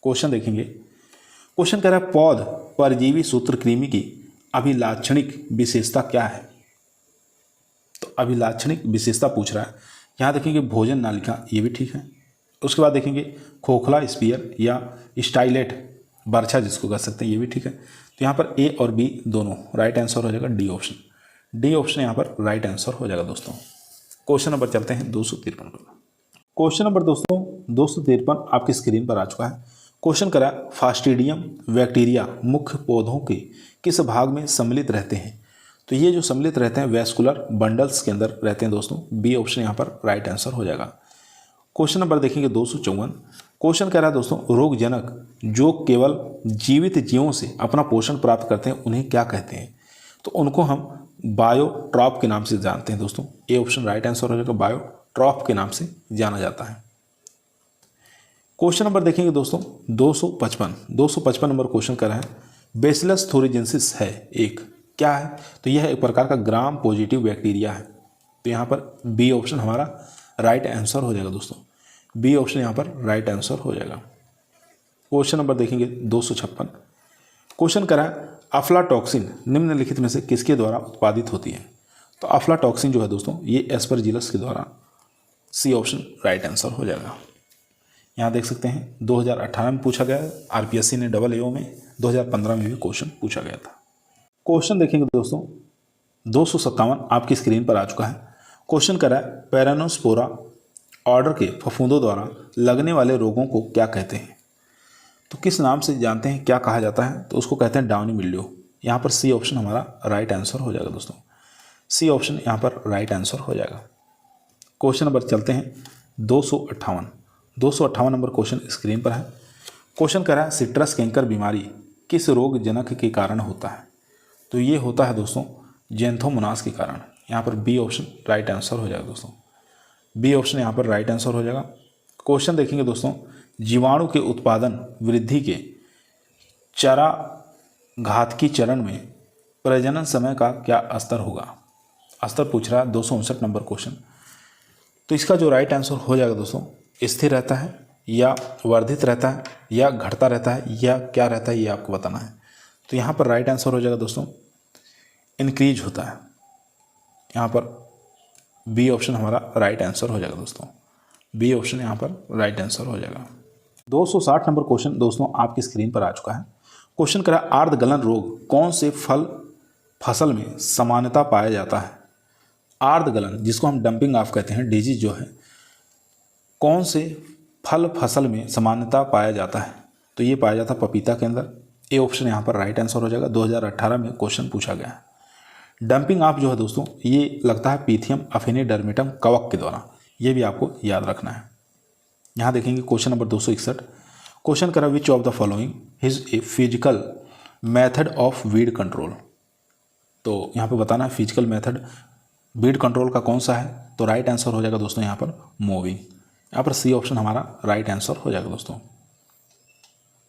क्वेश्चन देखेंगे, क्वेश्चन कह रहा है पौध परजीवी सूत्रकृमि की अभिलाक्षणिक विशेषता क्या है। तो अभिलाक्षणिक विशेषता पूछ रहा है। यहाँ देखेंगे भोजन नालिका, ये भी ठीक है। उसके बाद देखेंगे खोखला स्पीयर या स्टाइलेट बर्छा जिसको कह सकते हैं, ये भी ठीक है। तो यहाँ पर ए और बी दोनों राइट आंसर हो जाएगा, डी ऑप्शन। डी ऑप्शन यहाँ पर राइट आंसर हो जाएगा दोस्तों। क्वेश्चन नंबर चलते हैं 253 पर। क्वेश्चन नंबर दोस्तों 253 आपकी स्क्रीन पर आ चुका है। क्वेश्चन करा फास्टिडियम बैक्टीरिया मुख्य पौधों के किस भाग में सम्मिलित रहते हैं। तो ये जो सम्मिलित रहते हैं वैस्कुलर बंडल्स के अंदर रहते हैं दोस्तों। बी ऑप्शन यहाँ पर राइट आंसर हो जाएगा। क्वेश्चन नंबर देखेंगे 254। क्वेश्चन कह रहा है दोस्तों, रोगजनक जो केवल जीवित जीवों से अपना पोषण प्राप्त करते हैं उन्हें क्या कहते हैं। तो उनको हम बायोट्रॉप के नाम से जानते हैं दोस्तों। ए ऑप्शन राइट आंसर हो जाएगा, बायोट्रॉप के नाम से जाना जाता है। क्वेश्चन नंबर देखेंगे दोस्तों 255 नंबर क्वेश्चन कर रहा है, बेसिलस थोरिजेंसिस है एक क्या है। तो यह एक प्रकार का ग्राम पॉजिटिव बैक्टीरिया है। तो यहाँ पर बी ऑप्शन हमारा राइट आंसर हो जाएगा दोस्तों। बी ऑप्शन यहाँ पर राइट आंसर हो जाएगा। क्वेश्चन नंबर देखेंगे 256। क्वेश्चन करा है अफ्लाटॉक्सिन निम्नलिखित में से किसके द्वारा उत्पादित होती है। तो अफ्लाटॉक्सिन जो है दोस्तों ये एस्परजिलस के द्वारा, सी ऑप्शन राइट आंसर हो जाएगा। यहाँ देख सकते हैं 2018 में पूछा गया है, आरपीएससी ने डबल एओ में 2015 में भी क्वेश्चन पूछा गया था। क्वेश्चन देखेंगे दोस्तों 257 आपकी स्क्रीन पर आ चुका है। क्वेश्चन करा है पैरानोस्पोरा ऑर्डर के फफूंदों द्वारा लगने वाले रोगों को क्या कहते हैं। तो किस नाम से जानते हैं, क्या कहा जाता है। तो उसको कहते हैं डाउनी मिल्ड्यू। यहाँ पर सी ऑप्शन हमारा राइट आंसर हो जाएगा दोस्तों। सी ऑप्शन यहाँ पर राइट आंसर हो जाएगा। क्वेश्चन नंबर चलते हैं 258 नंबर क्वेश्चन स्क्रीन पर है। क्वेश्चन करा है सिट्रस कैंकर बीमारी किस रोग जनक के कारण होता है। तो ये होता है दोस्तों जेंथोमोनास के कारण। यहाँ पर बी ऑप्शन राइट आंसर हो जाएगा दोस्तों। बी ऑप्शन यहाँ पर राइट आंसर हो जाएगा। क्वेश्चन देखेंगे दोस्तों, जीवाणु के उत्पादन वृद्धि के चराघातकी चरण में प्रजनन समय का क्या स्तर होगा। स्तर पूछ रहा है 259 नंबर क्वेश्चन। तो इसका जो राइट आंसर हो जाएगा दोस्तों, स्थिर रहता है या वर्धित रहता है या घटता रहता है या क्या रहता है, ये आपको बताना है। तो यहाँ पर राइट आंसर हो जाएगा दोस्तों इंक्रीज होता है। यहाँ पर बी ऑप्शन हमारा राइट आंसर हो जाएगा दोस्तों। बी ऑप्शन यहाँ पर राइट आंसर हो जाएगा। 260 नंबर क्वेश्चन दोस्तों आपकी स्क्रीन पर आ चुका है। क्वेश्चन करा आर्द्र गलन रोग कौन से फसल में सामान्यता पाया जाता है। आर्द्र गलन जिसको हम डंपिंग ऑफ कहते हैं डिजीज जो है, कौन से फसल में सामान्यता पाया जाता है। तो ये पाया जाता है पपीता के अंदर। ए ऑप्शन यहाँ पर राइट आंसर हो जाएगा। 2018 में क्वेश्चन पूछा गया है। डंपिंग ऑफ जो है दोस्तों ये लगता है पीथियम अफिनिडर्मेटम कवक के द्वारा। ये भी आपको याद रखना है। यहाँ देखेंगे क्वेश्चन नंबर 261। क्वेश्चन करा which of the following is a physical method of weed control. तो यहाँ पे बताना है फिजिकल मेथड वीड कंट्रोल का कौन सा है। तो राइट आंसर हो जाएगा दोस्तों यहाँ पर मूविंग। यहाँ पर सी ऑप्शन हमारा राइट आंसर हो जाएगा दोस्तों।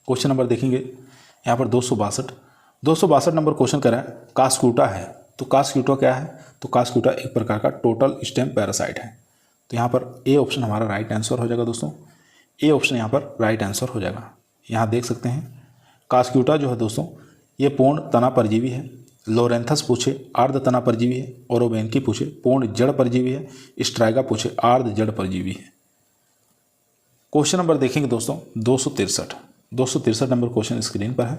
क्वेश्चन नंबर देखेंगे यहाँ पर 262 नंबर क्वेश्चन करा है कास्क्यूटा है। तो कास्क्यूटा क्या है। तो कास्क्यूटा एक प्रकार का टोटल स्टेम पैरासाइट है। तो यहाँ पर ए ऑप्शन हमारा राइट आंसर हो जाएगा दोस्तों। ए ऑप्शन यहाँ पर राइट आंसर हो जाएगा। यहाँ देख सकते हैं कास्क्यूटा जो है दोस्तों ये पूर्ण तना परजीवी है। लोरेंथस पूछे अर्ध तना परजीवी है। ओरोबेनकी पूछे पूर्ण जड़ परजीवी है। स्ट्राइगा पूछे अर्ध जड़ परजीवी है। क्वेश्चन नंबर देखेंगे दोस्तों 263 नंबर क्वेश्चन स्क्रीन पर है।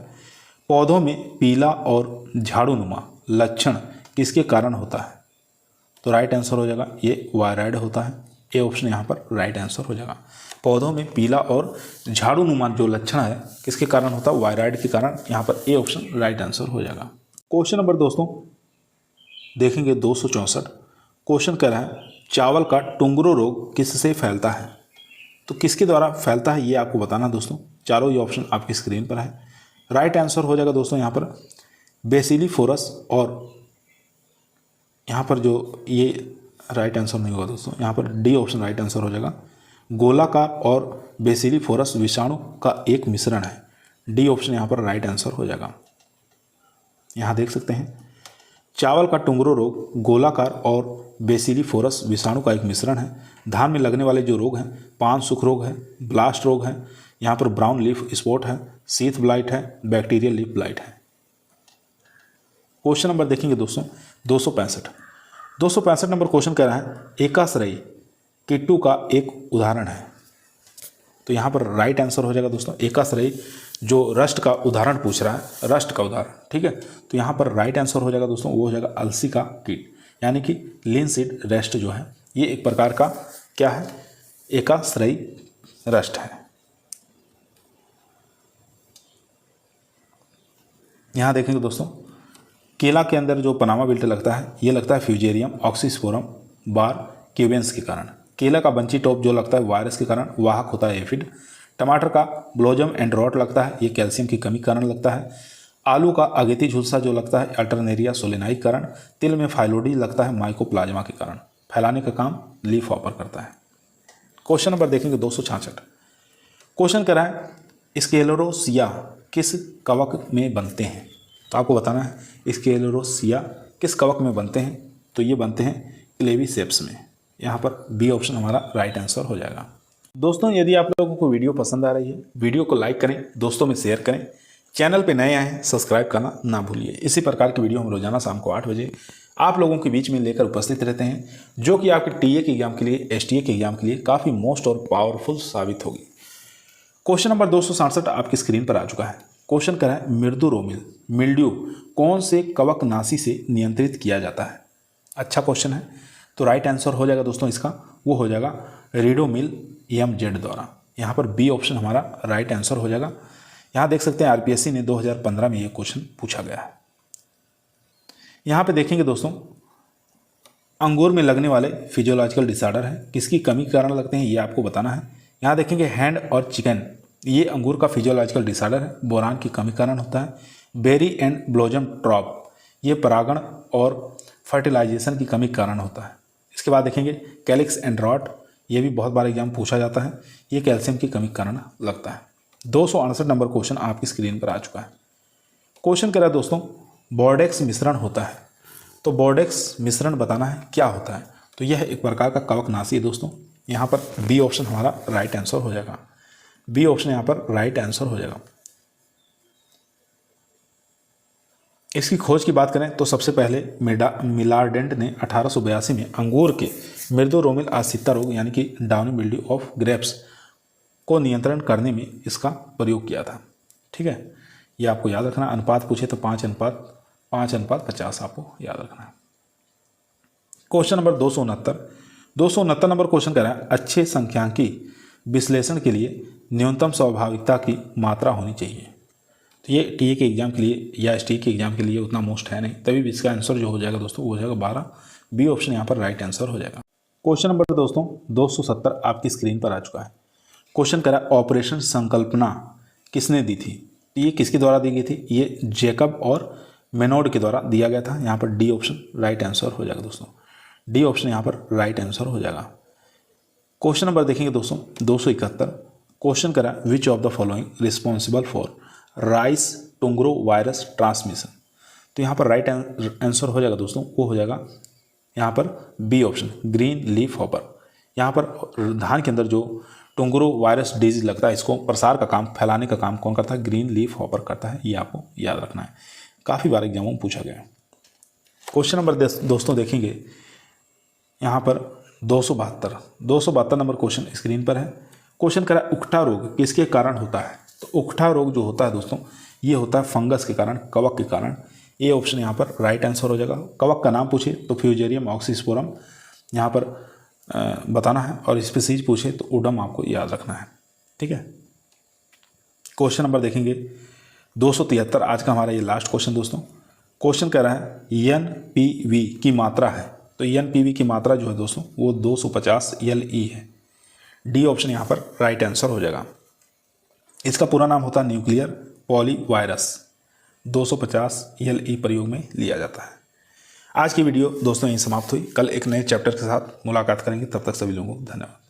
पौधों में पीला और झाड़ूनुमा लक्षण किसके कारण होता है। तो राइट आंसर हो जाएगा ये वायरॉइड होता है। ए ऑप्शन यहाँ पर राइट आंसर हो जाएगा। पौधों में पीला और झाड़ूनुमा जो लक्षण है किसके कारण होता है, वायरॉइड के कारण। यहाँ पर ए ऑप्शन राइट आंसर हो जाएगा। क्वेश्चन नंबर दोस्तों देखेंगे 264। क्वेश्चन कह रहा है चावल का टुंगरो रोग किससे फैलता है। तो किसके द्वारा फैलता है ये आपको बताना दोस्तों। चारों ही ऑप्शन आपकी स्क्रीन पर है। राइट आंसर हो जाएगा दोस्तों यहाँ पर बेसिलीफोरस, और यहाँ पर जो ये राइट आंसर नहीं होगा दोस्तों, यहाँ पर डी ऑप्शन राइट आंसर हो जाएगा। गोलाकार और बेसिलीफोरस विषाणु का एक मिश्रण है, डी ऑप्शन यहाँ पर राइट आंसर हो जाएगा। यहाँ देख सकते हैं चावल का टुंगरो रोग गोलाकार और बेसिलीफोरस विषाणु का एक मिश्रण है। धान में लगने वाले जो रोग हैं पान सुख रोग है, ब्लास्ट रोग है, यहाँ पर ब्राउन लीफ स्पॉट है, शीथ ब्लाइट है, बैक्टीरियल लीफ ब्लाइट है। क्वेश्चन नंबर देखेंगे दोस्तों 265 नंबर क्वेश्चन कह रहा है एकाश्रयी कीटू का एक उदाहरण है। तो यहाँ पर राइट आंसर हो जाएगा दोस्तों एकाश्रयी, जो रस्ट का उदाहरण पूछ रहा है, रस्ट का उदाहरण, ठीक है। तो यहाँ पर राइट आंसर हो जाएगा दोस्तों, वो हो जाएगा अलसी का कीट, यानी कि लिनसीड रेस्ट जो है ये एक प्रकार का क्या है, एकाश्रयी रस्ट है। यहाँ देखेंगे दोस्तों केला के अंदर जो पनामा विल्ट लगता है ये लगता है फ्यूजेरियम ऑक्सीस्पोरम बार क्यूबेंस के कारण। केला का बंची टॉप जो लगता है वायरस के कारण वाहक होता है एफिड। टमाटर का ब्लोजम एंड रॉट लगता है, ये कैल्शियम की कमी के कारण लगता है। आलू का अगेती झुलसा जो लगता है अल्टरनेरिया सोलेनाई के कारण। तिल में फाइलोडी लगता है माइकोप्लाज्मा के कारण। फैलाने का काम लीफ हॉपर करता है। क्वेश्चन नंबर देखेंगे 266। क्वेश्चन कह रहा है स्क्लेरोसिया किस कवक में बनते हैं। तो आपको बताना है स्क्लेरोसिया किस कवक में बनते हैं। तो ये बनते हैं क्लेविसेप्स में। यहाँ पर बी ऑप्शन हमारा राइट आंसर हो जाएगा। दोस्तों यदि आप लोगों को वीडियो पसंद आ रही है वीडियो को लाइक करें, दोस्तों में शेयर करें, चैनल पे नए आए हैं सब्सक्राइब करना ना भूलिए। इसी प्रकार की वीडियो हम रोजाना शाम को 8 बजे आप लोगों के बीच में लेकर उपस्थित रहते हैं, जो कि आपके टीए के एग्जाम के लिए, एसटीए के एग्जाम के लिए काफ़ी मोस्ट और पावरफुल साबित होगी। क्वेश्चन नंबर 267 आपकी स्क्रीन पर आ चुका है। क्वेश्चन करा है मृदु रोमिल मिल्ड्यू कौन से कवकनाशी से नियंत्रित किया जाता है। अच्छा क्वेश्चन है। तो राइट आंसर हो जाएगा दोस्तों इसका, वो हो जाएगा रिडोमिल EMZ द्वारा। यहाँ पर बी ऑप्शन हमारा राइट आंसर हो जाएगा। यहाँ देख सकते हैं आरपीएससी ने 2015 में ये क्वेश्चन पूछा गया है। यहाँ पे देखेंगे दोस्तों अंगूर में लगने वाले फिजियोलॉजिकल डिसऑर्डर है, किसकी कमी के कारण लगते हैं ये आपको बताना है। यहाँ देखेंगे हैंड और चिकन, ये अंगूर का फिजियोलॉजिकल डिसऑर्डर है, बोरान की कमी कारण होता है। बेरी एंड ब्लोजम ट्रॉप, ये परागण और फर्टिलाइजेशन की कमी के कारण होता है। इसके बाद देखेंगे कैलिक्स एंड रॉट, ये भी बहुत बार एग्जाम पूछा जाता है, ये कैल्शियम की कमी के कारण लगता है। 268 नंबर क्वेश्चन आपकी स्क्रीन पर आ चुका है। क्वेश्चन कह रहा है दोस्तों बोर्डेक्स मिश्रण होता है। तो बोर्डेक्स मिश्रण बताना है क्या होता है। तो यह एक प्रकार का कवकनाशी है दोस्तों। यहाँ पर बी ऑप्शन हमारा राइट आंसर हो जाएगा। बी ऑप्शन यहाँ पर राइट आंसर हो जाएगा। इसकी खोज की बात करें तो सबसे पहले मिलार्डेंट ने 1882 में अंगूर के मृदु रोमिल आश्रितता रोग यानी कि डाउनी मिल्ड्यू ऑफ ग्रेप्स को नियंत्रण करने में इसका प्रयोग किया था। ठीक है, ये आपको याद रखना। अनुपात पूछे तो 5:50 आपको याद रखना है। क्वेश्चन नंबर 269 नंबर क्वेश्चन कह रहा है अच्छे संख्यांकी विश्लेषण के लिए न्यूनतम स्वाभाविकता की मात्रा होनी चाहिए। तो ये टीए के एग्जाम के लिए या एसटीए के एग्जाम के लिए उतना मोस्ट है नहीं, तभी इसका आंसर जो हो जाएगा दोस्तों वो हो जाएगा 12। बी ऑप्शन यहाँ पर राइट आंसर हो जाएगा। क्वेश्चन नंबर दोस्तों 270 आपकी स्क्रीन पर आ चुका है। क्वेश्चन करा ऑपरेशन संकल्पना किसने दी थी। ये किसके द्वारा दी गई थी। ये जेकब और मेनोड के द्वारा दिया गया था। यहाँ पर डी ऑप्शन राइट आंसर हो जाएगा दोस्तों। डी ऑप्शन यहाँ पर राइट आंसर हो जाएगा। क्वेश्चन नंबर देखेंगे दोस्तों 271। क्वेश्चन करा which of the following responsible for rice tungro virus transmission. तो यहाँ पर राइट आंसर हो जाएगा दोस्तों, वो हो जाएगा यहाँ पर B option green leaf hopper. यहाँ पर धान के अंदर जो टुंगरो वायरस डिजीज लगता है इसको प्रसार का काम, फैलाने का काम कौन करता है, ग्रीन लीफ हॉपर करता है। ये आपको याद रखना है, काफ़ी बार एग्जामों में पूछा गया है। क्वेश्चन नंबर दोस्तों देखेंगे यहाँ पर 272 नंबर क्वेश्चन स्क्रीन पर है। क्वेश्चन करा उकठा रोग किसके कारण होता है। तो उकठा रोग जो होता है दोस्तों ये होता है फंगस के कारण, कवक के कारण। ए ऑप्शन यहाँ पर राइट आंसर हो जाएगा। कवक का नाम पूछे तो फ्यूजेरियम ऑक्सीस्पोरम यहाँ पर बताना है, और स्पीसीज पूछे तो उडम आपको याद रखना है। ठीक है, क्वेश्चन नंबर देखेंगे 273 आज का हमारा ये लास्ट क्वेश्चन दोस्तों। क्वेश्चन कह रहा है NPV की मात्रा है। तो NPV की मात्रा जो है दोस्तों वो 250 LE है। डी ऑप्शन यहाँ पर राइट आंसर हो जाएगा। इसका पूरा नाम होता है न्यूक्लियर पॉलीवायरस 250 LE प्रयोग में लिया जाता है। आज की वीडियो दोस्तों यहीं समाप्त हुई। कल एक नए चैप्टर के साथ मुलाकात करेंगे। तब तक सभी लोगों को धन्यवाद।